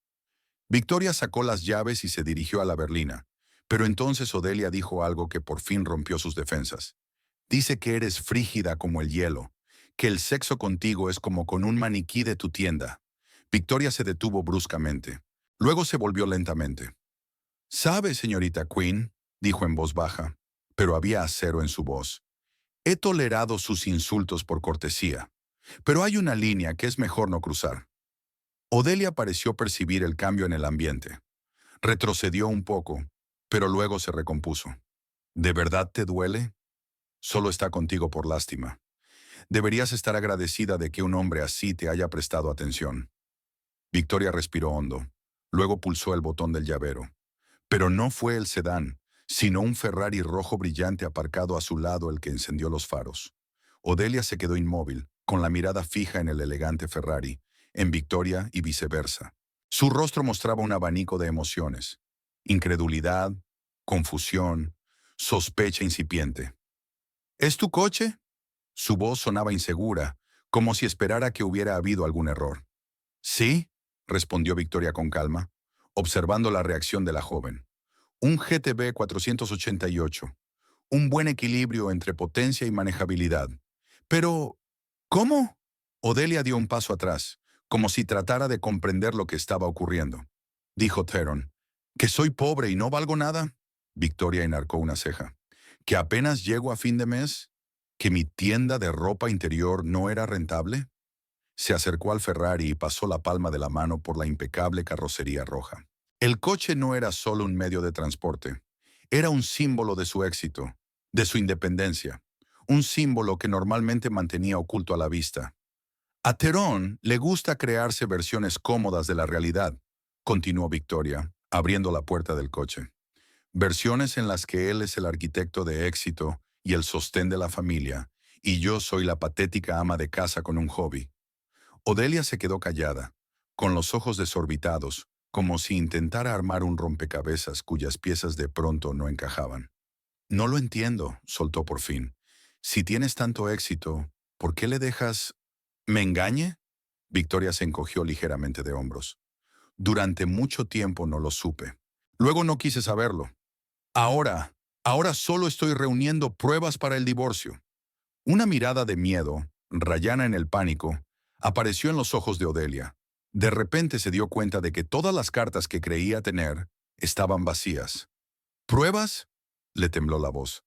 Victoria sacó las llaves y se dirigió a la berlina. Pero entonces Odelia dijo algo que por fin rompió sus defensas. «Dice que eres frígida como el hielo, que el sexo contigo es como con un maniquí de tu tienda». Victoria se detuvo bruscamente. Luego se volvió lentamente. «Sabe, señorita Quinn», dijo en voz baja, pero había acero en su voz. «He tolerado sus insultos por cortesía, pero hay una línea que es mejor no cruzar». Odelia pareció percibir el cambio en el ambiente. Retrocedió un poco, pero luego se recompuso. «¿De verdad te duele? Solo está contigo por lástima. Deberías estar agradecida de que un hombre así te haya prestado atención». Victoria respiró hondo. Luego pulsó el botón del llavero. Pero no fue el sedán, sino un Ferrari rojo brillante aparcado a su lado el que encendió los faros. Odelia se quedó inmóvil, con la mirada fija en el elegante Ferrari, en Victoria y viceversa. Su rostro mostraba un abanico de emociones. Incredulidad, confusión, sospecha incipiente. «¿Es tu coche?» Su voz sonaba insegura, como si esperara que hubiera habido algún error. «Sí», respondió Victoria con calma, observando la reacción de la joven. «Un GTB 488. Un buen equilibrio entre potencia y manejabilidad. Pero, ¿cómo?» Odelia dio un paso atrás, como si tratara de comprender lo que estaba ocurriendo. Dijo Theron. «¿Que soy pobre y no valgo nada?» Victoria enarcó una ceja. «¿Que apenas llego a fin de mes? ¿Que mi tienda de ropa interior no era rentable?» Se acercó al Ferrari y pasó la palma de la mano por la impecable carrocería roja. El coche no era solo un medio de transporte. Era un símbolo de su éxito, de su independencia. Un símbolo que normalmente mantenía oculto a la vista. «A Theron le gusta crearse versiones cómodas de la realidad», continuó Victoria, abriendo la puerta del coche. «Versiones en las que él es el arquitecto de éxito y el sostén de la familia, y yo soy la patética ama de casa con un hobby». Odelia se quedó callada, con los ojos desorbitados, como si intentara armar un rompecabezas cuyas piezas de pronto no encajaban. «No lo entiendo», soltó por fin. «Si tienes tanto éxito, ¿por qué le dejas...» «¿Me engañe?» Victoria se encogió ligeramente de hombros. «Durante mucho tiempo no lo supe. Luego no quise saberlo. Ahora solo estoy reuniendo pruebas para el divorcio». Una mirada de miedo, rayana en el pánico, apareció en los ojos de Odelia. De repente se dio cuenta de que todas las cartas que creía tener estaban vacías. «¿Pruebas?», le tembló la voz.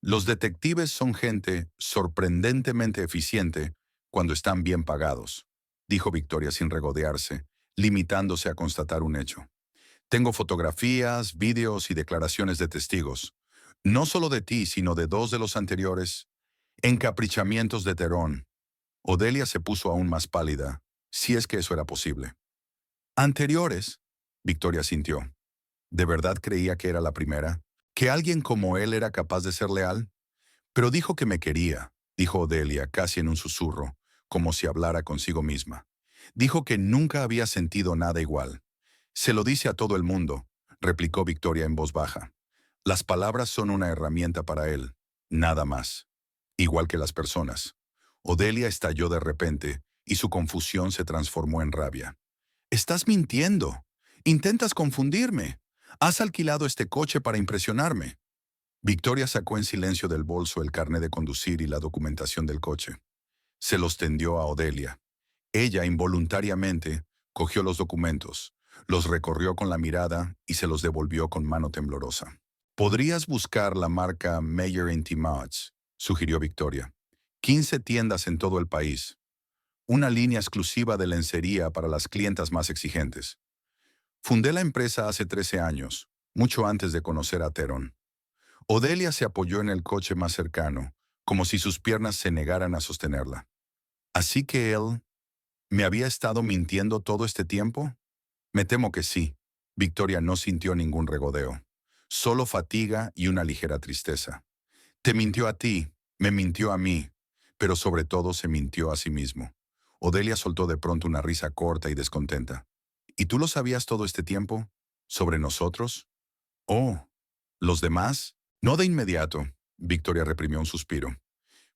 «Los detectives son gente sorprendentemente eficiente cuando están bien pagados», dijo Victoria sin regodearse, limitándose a constatar un hecho. Tengo fotografías, vídeos y declaraciones de testigos. No solo de ti, sino de dos de los anteriores. Encaprichamientos de Terón. Odelia se puso aún más pálida, si es que eso era posible. Anteriores, Victoria sintió. ¿De verdad creía que era la primera? ¿Que alguien como él era capaz de ser leal? Pero dijo que me quería, dijo Odelia casi en un susurro, como si hablara consigo misma. Dijo que nunca había sentido nada igual. Se lo dice a todo el mundo, replicó Victoria en voz baja. Las palabras son una herramienta para él, nada más. Igual que las personas. Odelia estalló de repente y su confusión se transformó en rabia. Estás mintiendo. Intentas confundirme. Has alquilado este coche para impresionarme. Victoria sacó en silencio del bolso el carné de conducir y la documentación del coche. Se los tendió a Odelia. Ella, involuntariamente, cogió los documentos, los recorrió con la mirada y se los devolvió con mano temblorosa. «Podrías buscar la marca Meyer Mods», sugirió Victoria. 15 tiendas en todo el país. Una línea exclusiva de lencería para las clientas más exigentes. Fundé la empresa hace 13 años, mucho antes de conocer a Terón. Odelia se apoyó en el coche más cercano, como si sus piernas se negaran a sostenerla. ¿Así que él me había estado mintiendo todo este tiempo? Me temo que sí. Victoria no sintió ningún regodeo, solo fatiga y una ligera tristeza. Te mintió a ti, me mintió a mí, pero sobre todo se mintió a sí mismo. Odelia soltó de pronto una risa corta y descontenta. ¿Y tú lo sabías todo este tiempo? ¿Sobre nosotros? Oh, ¿los demás? No de inmediato. Victoria reprimió un suspiro.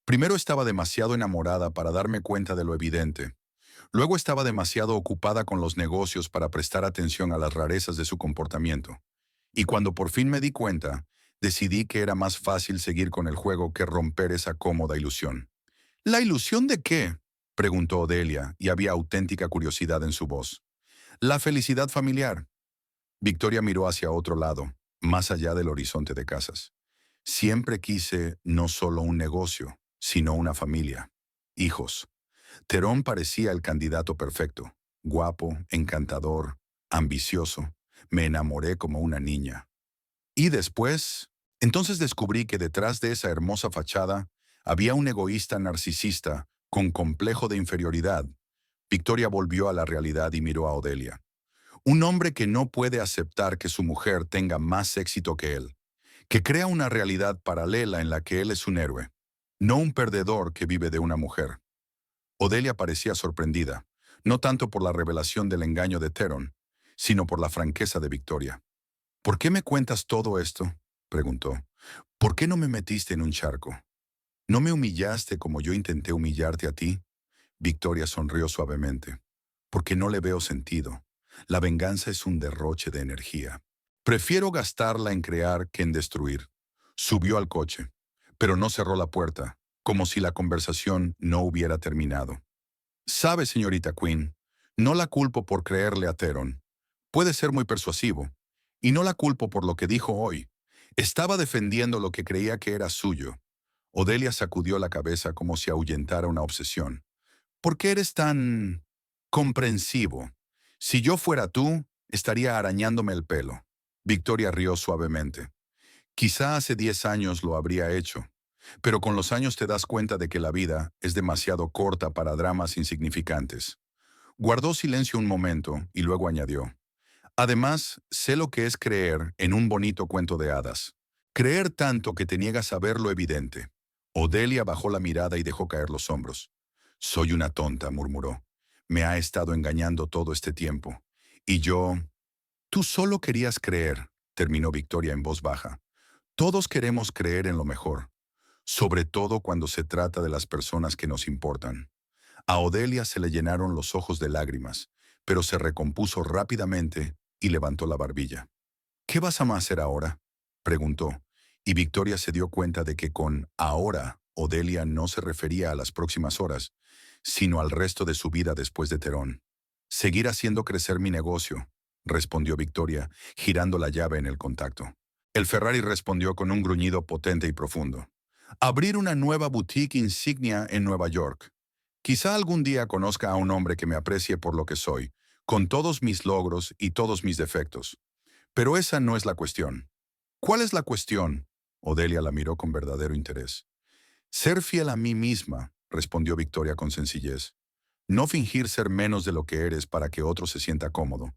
Primero estaba demasiado enamorada para darme cuenta de lo evidente. Luego estaba demasiado ocupada con los negocios para prestar atención a las rarezas de su comportamiento. Y cuando por fin me di cuenta, decidí que era más fácil seguir con el juego que romper esa cómoda ilusión. ¿La ilusión de qué?, preguntó Odelia, y había auténtica curiosidad en su voz. La felicidad familiar. Victoria miró hacia otro lado, más allá del horizonte de casas. Siempre quise no solo un negocio, sino una familia. Hijos. Terón parecía el candidato perfecto. Guapo, encantador, ambicioso. Me enamoré como una niña. Y después, entonces descubrí que detrás de esa hermosa fachada había un egoísta narcisista con complejo de inferioridad. Victoria volvió a la realidad y miró a Odelia. Un hombre que no puede aceptar que su mujer tenga más éxito que él, que crea una realidad paralela en la que él es un héroe, no un perdedor que vive de una mujer. Odelia parecía sorprendida, no tanto por la revelación del engaño de Terón, sino por la franqueza de Victoria. ¿Por qué me cuentas todo esto?, preguntó. ¿Por qué no me metiste en un charco? ¿No me humillaste como yo intenté humillarte a ti? Victoria sonrió suavemente. Porque no le veo sentido. La venganza es un derroche de energía. Prefiero gastarla en crear que en destruir. Subió al coche, pero no cerró la puerta, como si la conversación no hubiera terminado. Sabe, señorita Quinn, no la culpo por creerle a Terón. Puede ser muy persuasivo. Y no la culpo por lo que dijo hoy. Estaba defendiendo lo que creía que era suyo. Odelia sacudió la cabeza como si ahuyentara una obsesión. ¿Por qué eres tan comprensivo? Si yo fuera tú, estaría arañándome el pelo. Victoria rió suavemente. Quizá hace 10 años lo habría hecho, pero con los años te das cuenta de que la vida es demasiado corta para dramas insignificantes. Guardó silencio un momento y luego añadió. Además, sé lo que es creer en un bonito cuento de hadas. Creer tanto que te niegas a ver lo evidente. Odelia bajó la mirada y dejó caer los hombros. Soy una tonta, murmuró. Me ha estado engañando todo este tiempo. Y yo... Tú solo querías creer, terminó Victoria en voz baja. Todos queremos creer en lo mejor, sobre todo cuando se trata de las personas que nos importan. A Odelia se le llenaron los ojos de lágrimas, pero se recompuso rápidamente y levantó la barbilla. ¿Qué vas a hacer ahora?, preguntó, y Victoria se dio cuenta de que con ahora Odelia no se refería a las próximas horas, sino al resto de su vida después de Terón. Seguir haciendo crecer mi negocio, respondió Victoria, girando la llave en el contacto. El Ferrari respondió con un gruñido potente y profundo. Abrir una nueva boutique insignia en Nueva York. Quizá algún día conozca a un hombre que me aprecie por lo que soy, con todos mis logros y todos mis defectos. Pero esa no es la cuestión. ¿Cuál es la cuestión? Odelia la miró con verdadero interés. Ser fiel a mí misma, respondió Victoria con sencillez. No fingir ser menos de lo que eres para que otro se sienta cómodo.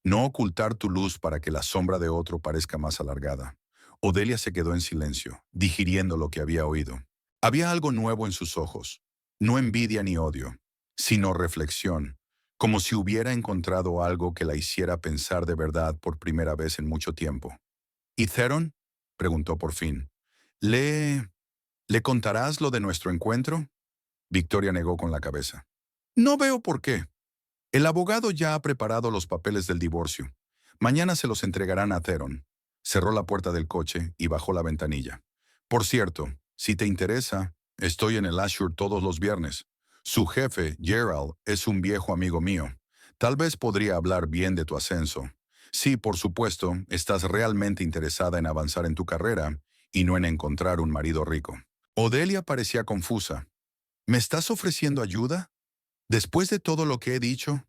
No ocultar tu luz para que la sombra de otro parezca más alargada. Odelia se quedó en silencio, digiriendo lo que había oído. Había algo nuevo en sus ojos. No envidia ni odio, sino reflexión, como si hubiera encontrado algo que la hiciera pensar de verdad por primera vez en mucho tiempo. ¿Y Theron? Preguntó por fin. ¿Le... ¿Le contarás lo de nuestro encuentro? Victoria negó con la cabeza. No veo por qué. El abogado ya ha preparado los papeles del divorcio. Mañana se los entregarán a Theron. Cerró la puerta del coche y bajó la ventanilla. Por cierto, si te interesa, estoy en el Ashur todos los viernes. Su jefe, Gerald, es un viejo amigo mío. Tal vez podría hablar bien de tu ascenso. Sí, por supuesto, estás realmente interesada en avanzar en tu carrera y no en encontrar un marido rico. Odelia parecía confusa. ¿Me estás ofreciendo ayuda? ¿Después de todo lo que he dicho?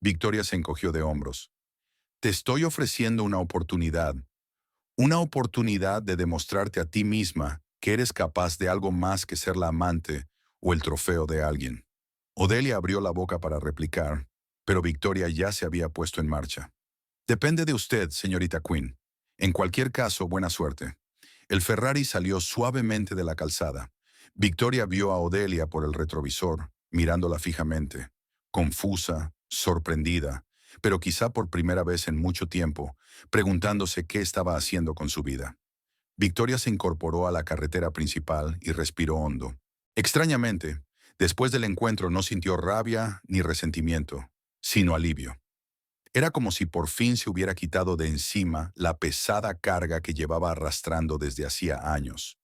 Victoria se encogió de hombros. Te estoy ofreciendo una oportunidad de demostrarte a ti misma que eres capaz de algo más que ser la amante o el trofeo de alguien. Odelia abrió la boca para replicar, pero Victoria ya se había puesto en marcha. Depende de usted, señorita Quinn. En cualquier caso, buena suerte. El Ferrari salió suavemente de la calzada. Victoria vio a Odelia por el retrovisor, mirándola fijamente, confusa, sorprendida, pero quizá por primera vez en mucho tiempo, preguntándose qué estaba haciendo con su vida. Victoria se incorporó a la carretera principal y respiró hondo. Extrañamente, después del encuentro no sintió rabia ni resentimiento, sino alivio. Era como si por fin se hubiera quitado de encima la pesada carga que llevaba arrastrando desde hacía años.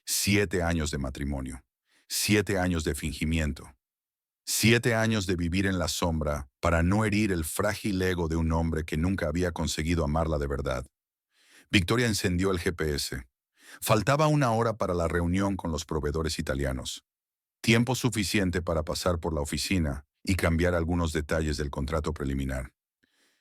7 años de matrimonio, 7 años de fingimiento, 7 años de vivir en la sombra para no herir el frágil ego de un hombre que nunca había conseguido amarla de verdad. Victoria encendió el GPS. Faltaba 1 hora para la reunión con los proveedores italianos. Tiempo suficiente para pasar por la oficina y cambiar algunos detalles del contrato preliminar.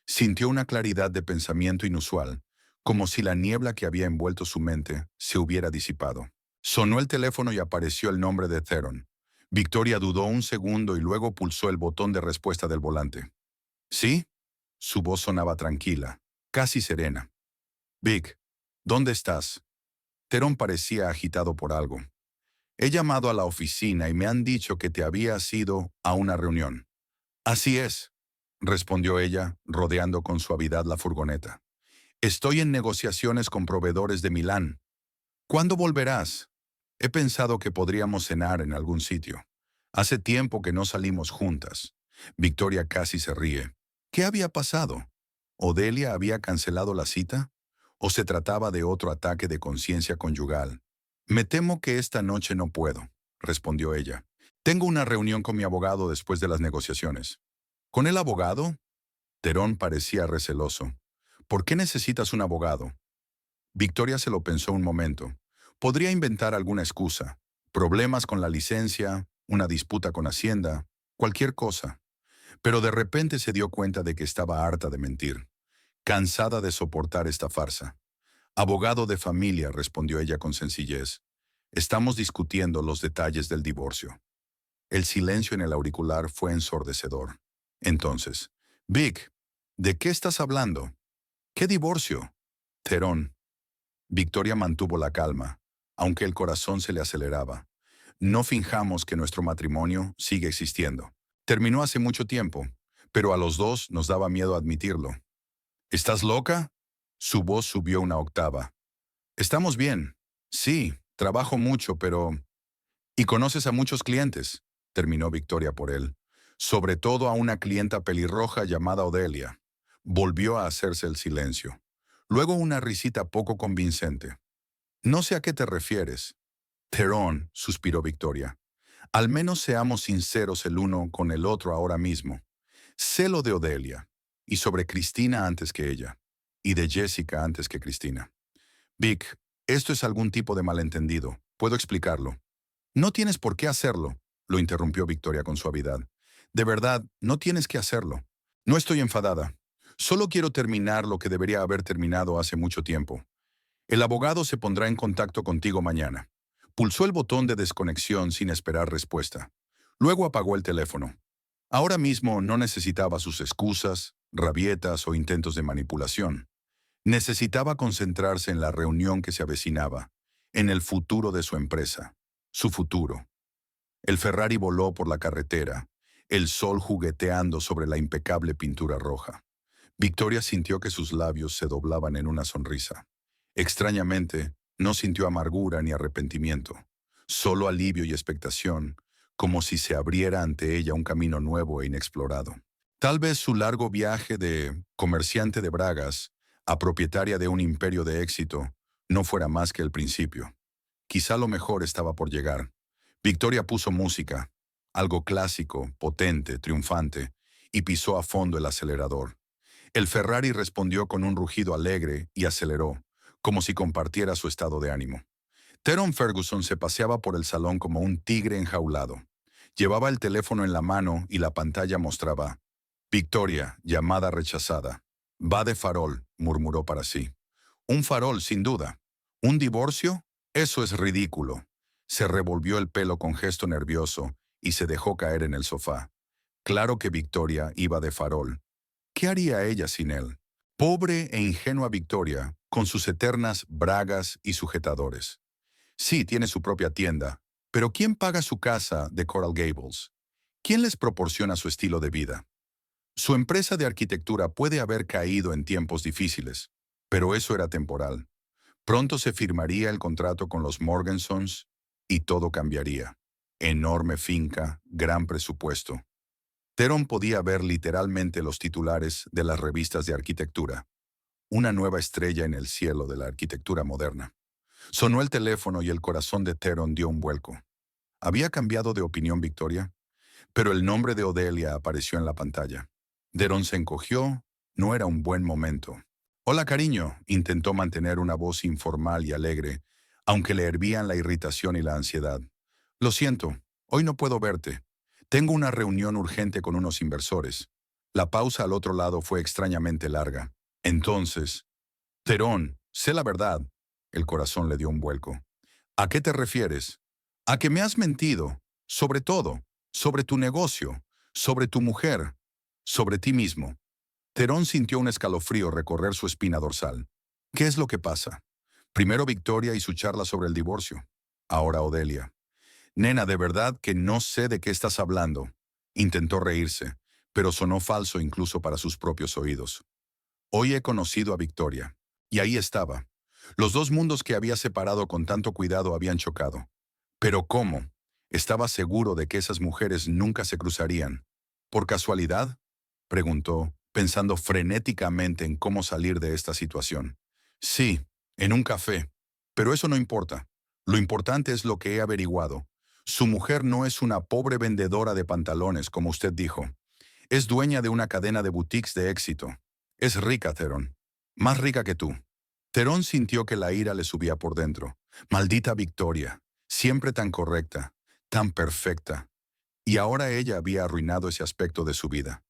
Sintió una claridad de pensamiento inusual, como si la niebla que había envuelto su mente se hubiera disipado. Sonó el teléfono y apareció el nombre de Theron. Victoria dudó un segundo y luego pulsó el botón de respuesta del volante. ¿Sí? Su voz sonaba tranquila, casi serena. Vic, ¿dónde estás? Theron parecía agitado por algo. He llamado a la oficina y me han dicho que te habías ido a una reunión. Así es, respondió ella, rodeando con suavidad la furgoneta. Estoy en negociaciones con proveedores de Milán. ¿Cuándo volverás? He pensado que podríamos cenar en algún sitio. Hace tiempo que no salimos juntas. Victoria casi se ríe. ¿Qué había pasado? ¿Odelia había cancelado la cita? ¿O se trataba de otro ataque de conciencia conyugal? Me temo que esta noche no puedo, respondió ella. Tengo una reunión con mi abogado después de las negociaciones. ¿Con el abogado? Terón parecía receloso. ¿Por qué necesitas un abogado? Victoria se lo pensó un momento. Podría inventar alguna excusa. Problemas con la licencia, una disputa con Hacienda, cualquier cosa. Pero de repente se dio cuenta de que estaba harta de mentir, cansada de soportar esta farsa. Abogado de familia, respondió ella con sencillez. Estamos discutiendo los detalles del divorcio. El silencio en el auricular fue ensordecedor. Entonces, Vic, ¿de qué estás hablando? ¿Qué divorcio? Terón. Victoria mantuvo la calma, aunque el corazón se le aceleraba. No finjamos que nuestro matrimonio sigue existiendo. Terminó hace mucho tiempo, pero a los dos nos daba miedo admitirlo. ¿Estás loca? Su voz subió 1 octava. Estamos bien. Sí, trabajo mucho, pero... Y conoces a muchos clientes, terminó Victoria por él. Sobre todo a una clienta pelirroja llamada Odelia. Volvió a hacerse el silencio. Luego una risita poco convincente. No sé a qué te refieres. Theron, suspiró Victoria. Al menos seamos sinceros el uno con el otro ahora mismo. Sé lo de Odelia, y sobre Cristina antes que ella, y de Jessica antes que Cristina. Vic, esto es algún tipo de malentendido. ¿Puedo explicarlo? No tienes por qué hacerlo, lo interrumpió Victoria con suavidad. De verdad, no tienes que hacerlo. No estoy enfadada. Solo quiero terminar lo que debería haber terminado hace mucho tiempo. El abogado se pondrá en contacto contigo mañana. Pulsó el botón de desconexión sin esperar respuesta. Luego apagó el teléfono. Ahora mismo no necesitaba sus excusas, rabietas o intentos de manipulación. Necesitaba concentrarse en la reunión que se avecinaba, en el futuro de su empresa, su futuro. El Ferrari voló por la carretera, el sol jugueteando sobre la impecable pintura roja. Victoria sintió que sus labios se doblaban en una sonrisa. Extrañamente, no sintió amargura ni arrepentimiento, solo alivio y expectación, como si se abriera ante ella un camino nuevo e inexplorado. Tal vez su largo viaje de comerciante de bragas a propietaria de un imperio de éxito no fuera más que el principio. Quizá lo mejor estaba por llegar. Victoria puso música, algo clásico, potente, triunfante, y pisó a fondo el acelerador. El Ferrari respondió con un rugido alegre y aceleró, como si compartiera su estado de ánimo. Teron Ferguson se paseaba por el salón como un tigre enjaulado. Llevaba el teléfono en la mano y la pantalla mostraba: Victoria, llamada rechazada. Va de farol, murmuró para sí. Un farol, sin duda. ¿Un divorcio? Eso es ridículo. Se revolvió el pelo con gesto nervioso y se dejó caer en el sofá. Claro que Victoria iba de farol. ¿Qué haría ella sin él? Pobre e ingenua Victoria, con sus eternas bragas y sujetadores. Sí, tiene su propia tienda, pero ¿quién paga su casa de Coral Gables? ¿Quién les proporciona su estilo de vida? Su empresa de arquitectura puede haber caído en tiempos difíciles, pero eso era temporal. Pronto se firmaría el contrato con los Morgansons y todo cambiaría. Enorme finca, gran presupuesto. Teron podía ver literalmente los titulares de las revistas de arquitectura. Una nueva estrella en el cielo de la arquitectura moderna. Sonó el teléfono y el corazón de Teron dio un vuelco. ¿Había cambiado de opinión Victoria? Pero el nombre de Odelia apareció en la pantalla. Teron se encogió. No era un buen momento. Hola, cariño, intentó mantener una voz informal y alegre, aunque le hervían la irritación y la ansiedad. Lo siento, hoy no puedo verte. Tengo una reunión urgente con unos inversores. La pausa al otro lado fue extrañamente larga. Entonces, Terón, sé la verdad. El corazón le dio un vuelco. ¿A qué te refieres? A que me has mentido, sobre todo, sobre tu negocio, sobre tu mujer, sobre ti mismo. Terón sintió un escalofrío recorrer su espina dorsal. ¿Qué es lo que pasa? Primero Victoria y su charla sobre el divorcio. Ahora Odelia. Nena, de verdad que no sé de qué estás hablando. Intentó reírse, pero sonó falso incluso para sus propios oídos. Hoy he conocido a Victoria. Y ahí estaba. Los dos mundos que había separado con tanto cuidado habían chocado. ¿Pero cómo? Estaba seguro de que esas mujeres nunca se cruzarían. ¿Por casualidad? Preguntó, pensando frenéticamente en cómo salir de esta situación. Sí, en un café. Pero eso no importa. Lo importante es lo que he averiguado. Su mujer no es una pobre vendedora de pantalones, como usted dijo. Es dueña de una cadena de boutiques de éxito. Es rica, Theron. Más rica que tú. Theron sintió que la ira le subía por dentro. Maldita Victoria. Siempre tan correcta, tan perfecta. Y ahora ella había arruinado ese aspecto de su vida.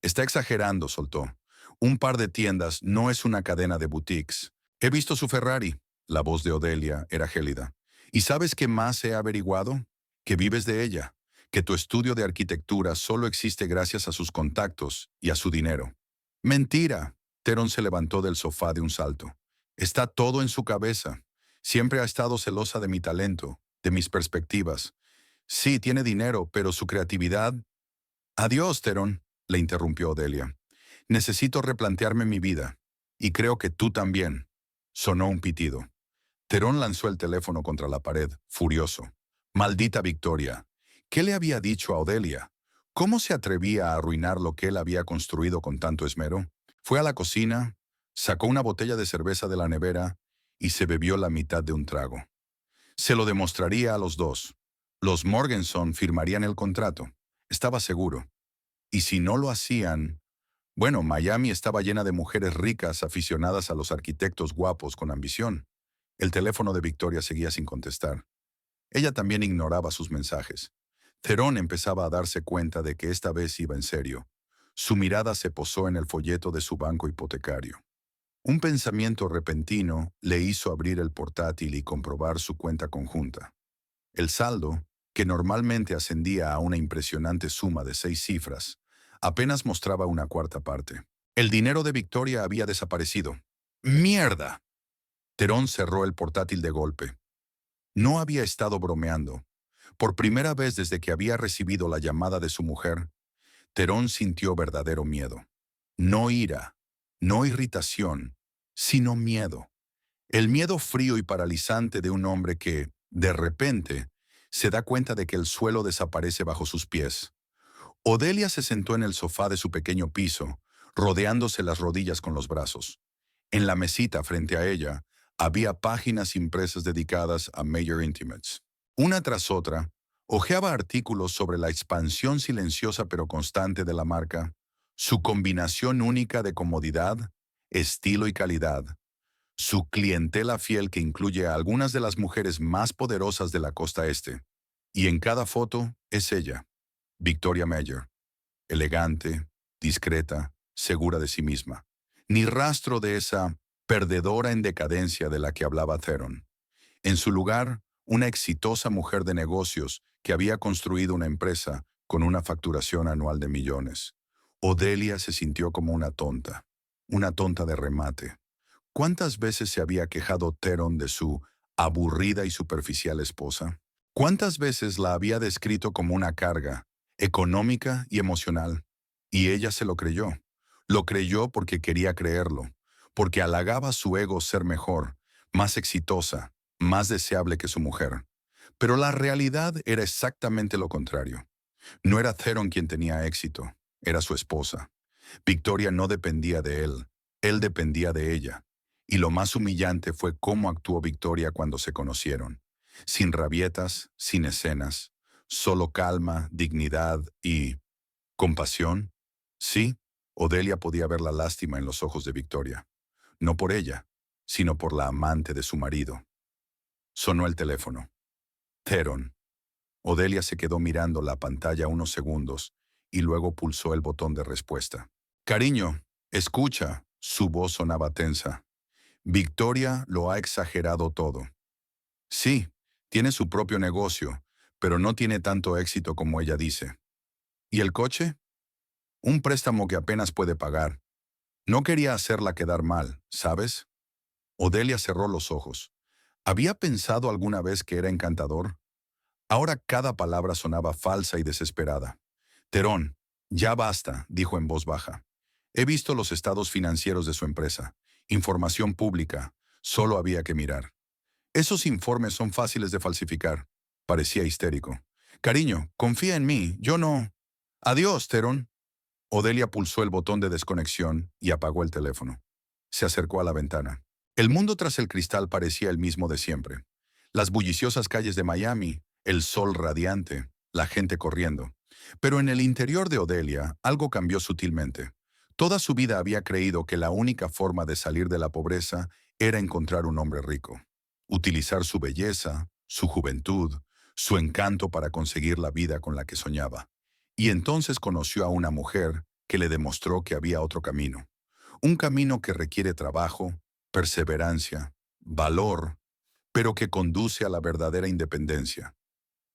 Está exagerando, soltó. Un par de tiendas no es una cadena de boutiques. He visto su Ferrari. La voz de Odelia era gélida. ¿Y sabes qué más he averiguado? Que vives de ella. Que tu estudio de arquitectura solo existe gracias a sus contactos y a su dinero. Mentira. Teron se levantó del sofá de un salto. Está todo en su cabeza. Siempre ha estado celosa de mi talento, de mis perspectivas. Sí, tiene dinero, pero su creatividad... Adiós, Teron, le interrumpió Odelia. Necesito replantearme mi vida. Y creo que tú también. Sonó un pitido. Terón lanzó el teléfono contra la pared, furioso. Maldita Victoria. ¿Qué le había dicho a Odelia? ¿Cómo se atrevía a arruinar lo que él había construido con tanto esmero? Fue a la cocina, sacó una botella de cerveza de la nevera y se bebió la mitad de un trago. Se lo demostraría a los dos. Los Morganson firmarían el contrato. Estaba seguro. Y si no lo hacían... Bueno, Miami estaba llena de mujeres ricas aficionadas a los arquitectos guapos con ambición. El teléfono de Victoria seguía sin contestar. Ella también ignoraba sus mensajes. Theron empezaba a darse cuenta de que esta vez iba en serio. Su mirada se posó en el folleto de su banco hipotecario. Un pensamiento repentino le hizo abrir el portátil y comprobar su cuenta conjunta. El saldo, que normalmente ascendía a una impresionante suma de 6 cifras, apenas mostraba una cuarta parte. El dinero de Victoria había desaparecido. ¡Mierda! Terón cerró el portátil de golpe. No había estado bromeando. Por primera vez desde que había recibido la llamada de su mujer, Terón sintió verdadero miedo. No ira, no irritación, sino miedo. El miedo frío y paralizante de un hombre que, de repente, se da cuenta de que el suelo desaparece bajo sus pies. Odelia se sentó en el sofá de su pequeño piso, rodeándose las rodillas con los brazos. En la mesita frente a ella, había páginas impresas dedicadas a Major Intimates. Una tras otra, hojeaba artículos sobre la expansión silenciosa pero constante de la marca, su combinación única de comodidad, estilo y calidad, su clientela fiel que incluye a algunas de las mujeres más poderosas de la costa este. Y en cada foto es ella, Victoria Mayer, elegante, discreta, segura de sí misma. Ni rastro de esa perdedora en decadencia de la que hablaba Theron. En su lugar, una exitosa mujer de negocios que había construido una empresa con una facturación anual de millones. Odelia se sintió como una tonta de remate. ¿Cuántas veces se había quejado Theron de su aburrida y superficial esposa? ¿Cuántas veces la había descrito como una carga, económica y emocional? Y ella se lo creyó. Lo creyó porque quería creerlo, porque halagaba su ego ser mejor, más exitosa, más deseable que su mujer. Pero la realidad era exactamente lo contrario. No era Theron quien tenía éxito, era su esposa. Victoria no dependía de él dependía de ella. Y lo más humillante fue cómo actuó Victoria cuando se conocieron. Sin rabietas, sin escenas, solo calma, dignidad y compasión. Sí, Odelia podía ver la lástima en los ojos de Victoria. No por ella, sino por la amante de su marido. Sonó el teléfono. Theron. Odelia se quedó mirando la pantalla unos segundos y luego pulsó el botón de respuesta. Cariño, escucha. Su voz sonaba tensa. Victoria lo ha exagerado todo. Sí, tiene su propio negocio, pero no tiene tanto éxito como ella dice. ¿Y el coche? Un préstamo que apenas puede pagar. No quería hacerla quedar mal, ¿sabes? Odelia cerró los ojos. ¿Había pensado alguna vez que era encantador? Ahora cada palabra sonaba falsa y desesperada. Terón, ya basta, dijo en voz baja. He visto los estados financieros de su empresa. Información pública. Solo había que mirar. Esos informes son fáciles de falsificar. Parecía histérico. Cariño, confía en mí. Yo no. Adiós, Terón. Odelia pulsó el botón de desconexión y apagó el teléfono. Se acercó a la ventana. El mundo tras el cristal parecía el mismo de siempre. Las bulliciosas calles de Miami, el sol radiante, la gente corriendo. Pero en el interior de Odelia algo cambió sutilmente. Toda su vida había creído que la única forma de salir de la pobreza era encontrar un hombre rico. Utilizar su belleza, su juventud, su encanto para conseguir la vida con la que soñaba. Y entonces conoció a una mujer que le demostró que había otro camino. Un camino que requiere trabajo, perseverancia, valor, pero que conduce a la verdadera independencia.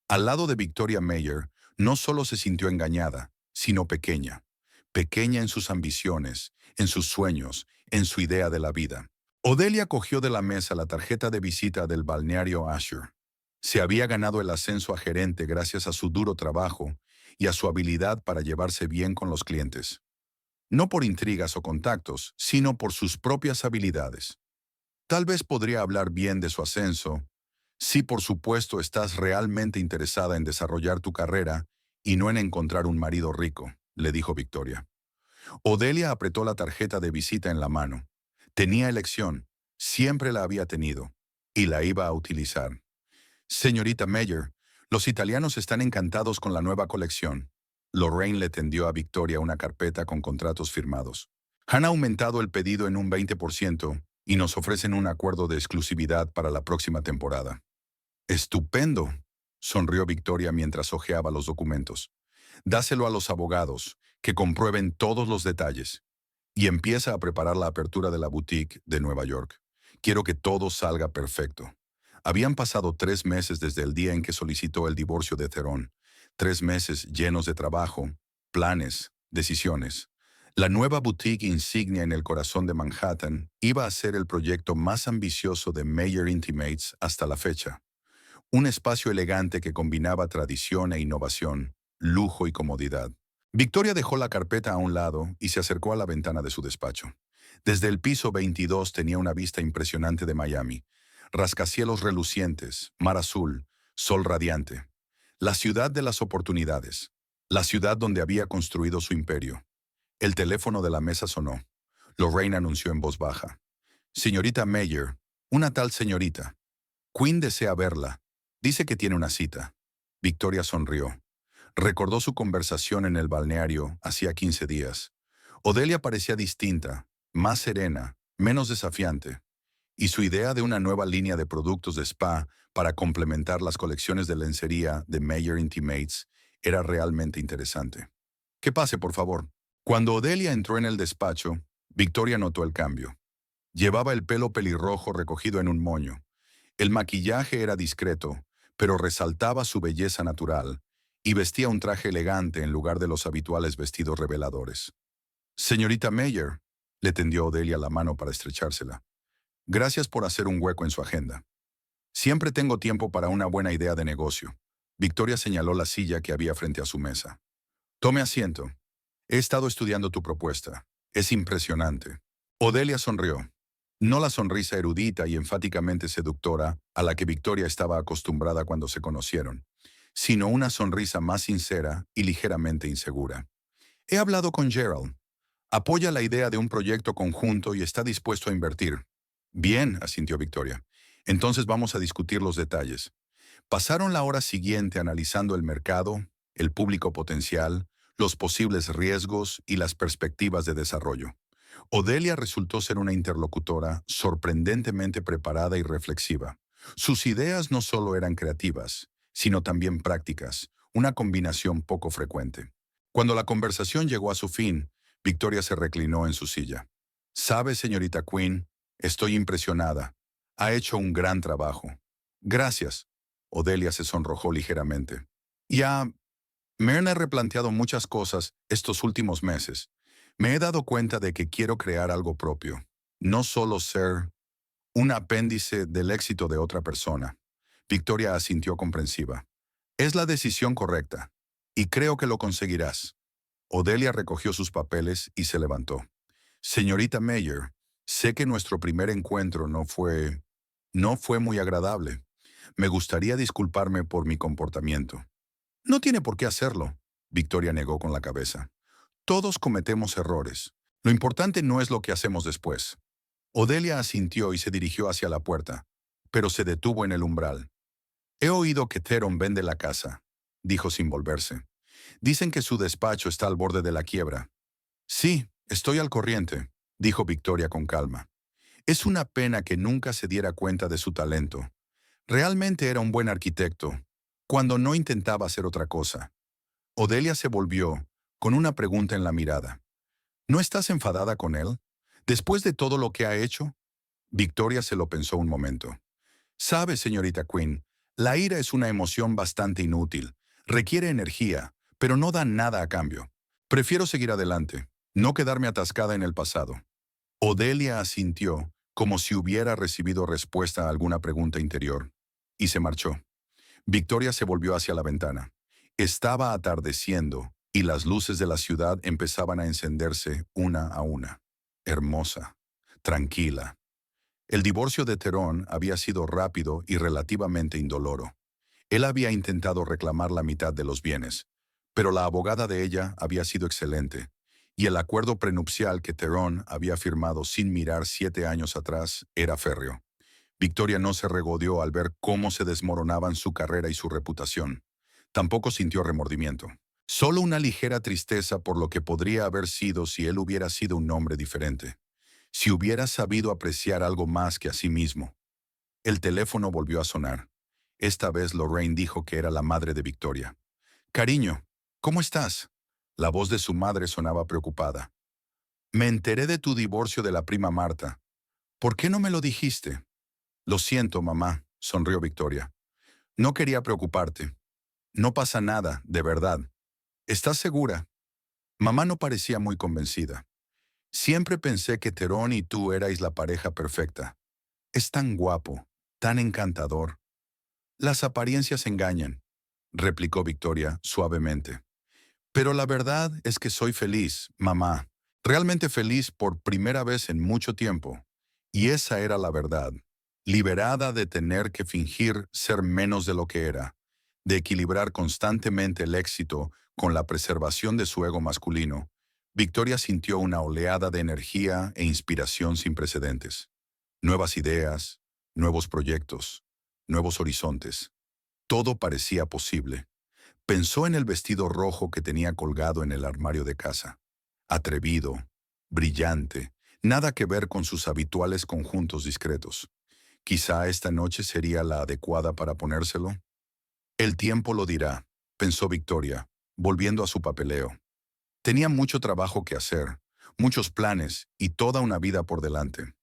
Al lado de Victoria Mayer, no solo se sintió engañada, sino pequeña. Pequeña en sus ambiciones, en sus sueños, en su idea de la vida. Odelia cogió de la mesa la tarjeta de visita del balneario Asher. Se había ganado el ascenso a gerente gracias a su duro trabajo y a su habilidad para llevarse bien con los clientes. No por intrigas o contactos, sino por sus propias habilidades. Tal vez podría hablar bien de su ascenso, si por supuesto estás realmente interesada en desarrollar tu carrera y no en encontrar un marido rico, le dijo Victoria. Odelia apretó la tarjeta de visita en la mano. Tenía elección, siempre la había tenido, y la iba a utilizar. Señorita Mayer, los italianos están encantados con la nueva colección. Lorraine le tendió a Victoria una carpeta con contratos firmados. Han aumentado el pedido en un 20% y nos ofrecen un acuerdo de exclusividad para la próxima temporada. Estupendo, sonrió Victoria mientras hojeaba los documentos. Dáselo a los abogados, que comprueben todos los detalles y empieza a preparar la apertura de la boutique de Nueva York. Quiero que todo salga perfecto. Habían pasado 3 meses desde el día en que solicitó el divorcio de Theron. 3 meses llenos de trabajo, planes, decisiones. La nueva boutique insignia en el corazón de Manhattan iba a ser el proyecto más ambicioso de Mayer Intimates hasta la fecha. Un espacio elegante que combinaba tradición e innovación, lujo y comodidad. Victoria dejó la carpeta a un lado y se acercó a la ventana de su despacho. Desde el piso 22 tenía una vista impresionante de Miami. Rascacielos relucientes, mar azul, sol radiante. La ciudad de las oportunidades. La ciudad donde había construido su imperio. El teléfono de la mesa sonó. Lorraine anunció en voz baja. Señorita Mayer, una tal señorita. Quinn desea verla. Dice que tiene una cita. Victoria sonrió. Recordó su conversación en el balneario hacía 15 días. Odelia parecía distinta, más serena, menos desafiante. Y su idea de una nueva línea de productos de spa para complementar las colecciones de lencería de Mayer Intimates era realmente interesante. Que pase, por favor. Cuando Odelia entró en el despacho, Victoria notó el cambio. Llevaba el pelo pelirrojo recogido en un moño. El maquillaje era discreto, pero resaltaba su belleza natural, y vestía un traje elegante en lugar de los habituales vestidos reveladores. Señorita Mayer, le tendió Odelia la mano para estrechársela. Gracias por hacer un hueco en su agenda. Siempre tengo tiempo para una buena idea de negocio. Victoria señaló la silla que había frente a su mesa. Tome asiento. He estado estudiando tu propuesta. Es impresionante. Odelia sonrió. No la sonrisa erudita y enfáticamente seductora a la que Victoria estaba acostumbrada cuando se conocieron, sino una sonrisa más sincera y ligeramente insegura. He hablado con Gerald. Apoya la idea de un proyecto conjunto y está dispuesto a invertir. Bien, asintió Victoria. Entonces vamos a discutir los detalles. Pasaron la hora siguiente analizando el mercado, el público potencial, los posibles riesgos y las perspectivas de desarrollo. Odelia resultó ser una interlocutora sorprendentemente preparada y reflexiva. Sus ideas no solo eran creativas, sino también prácticas, una combinación poco frecuente. Cuando la conversación llegó a su fin, Victoria se reclinó en su silla. «Sabe, señorita Quinn, estoy impresionada. Ha hecho un gran trabajo». «Gracias». Odelia se sonrojó ligeramente. «Ya, me he replanteado muchas cosas estos últimos meses. Me he dado cuenta de que quiero crear algo propio, no solo ser un apéndice del éxito de otra persona». Victoria asintió comprensiva. «Es la decisión correcta, y creo que lo conseguirás». Odelia recogió sus papeles y se levantó. «Señorita Mayer, sé que nuestro primer encuentro no fue muy agradable. Me gustaría disculparme por mi comportamiento». «No tiene por qué hacerlo», Victoria negó con la cabeza. «Todos cometemos errores. Lo importante no es lo que hacemos después». Odelia asintió y se dirigió hacia la puerta, pero se detuvo en el umbral. «He oído que Theron vende la casa», dijo sin volverse. «Dicen que su despacho está al borde de la quiebra». «Sí, estoy al corriente», dijo Victoria con calma. «Es una pena que nunca se diera cuenta de su talento. Realmente era un buen arquitecto, cuando no intentaba hacer otra cosa». Odelia se volvió, con una pregunta en la mirada. «¿No estás enfadada con él? Después de todo lo que ha hecho?» Victoria se lo pensó un momento. «Sabe, señorita Quinn, la ira es una emoción bastante inútil. Requiere energía, pero no da nada a cambio. Prefiero seguir adelante, no quedarme atascada en el pasado». Odelia asintió, como si hubiera recibido respuesta a alguna pregunta interior, y se marchó. Victoria se volvió hacia la ventana. Estaba atardeciendo, y las luces de la ciudad empezaban a encenderse una a una. Hermosa, tranquila. El divorcio de Theron había sido rápido y relativamente indoloro. Él había intentado reclamar la mitad de los bienes, pero la abogada de ella había sido excelente, y el acuerdo prenupcial que Theron había firmado sin mirar 7 años atrás era férreo. Victoria no se regodeó al ver cómo se desmoronaban su carrera y su reputación. Tampoco sintió remordimiento. Solo una ligera tristeza por lo que podría haber sido si él hubiera sido un hombre diferente. Si hubiera sabido apreciar algo más que a sí mismo. El teléfono volvió a sonar. Esta vez Lorraine dijo que era la madre de Victoria. «Cariño, ¿cómo estás?» La voz de su madre sonaba preocupada. Me enteré de tu divorcio de la prima Marta. ¿Por qué no me lo dijiste? Lo siento, mamá, sonrió Victoria. No quería preocuparte. No pasa nada, de verdad. ¿Estás segura? Mamá no parecía muy convencida. Siempre pensé que Terón y tú erais la pareja perfecta. Es tan guapo, tan encantador. Las apariencias engañan, replicó Victoria suavemente. Pero la verdad es que soy feliz, mamá. Realmente feliz por primera vez en mucho tiempo. Y esa era la verdad. Liberada de tener que fingir ser menos de lo que era, de equilibrar constantemente el éxito con la preservación de su ego masculino, Victoria sintió una oleada de energía e inspiración sin precedentes. Nuevas ideas, nuevos proyectos, nuevos horizontes. Todo parecía posible. Pensó en el vestido rojo que tenía colgado en el armario de casa. Atrevido, brillante, nada que ver con sus habituales conjuntos discretos. Quizá esta noche sería la adecuada para ponérselo. El tiempo lo dirá, pensó Victoria, volviendo a su papeleo. Tenía mucho trabajo que hacer, muchos planes y toda una vida por delante.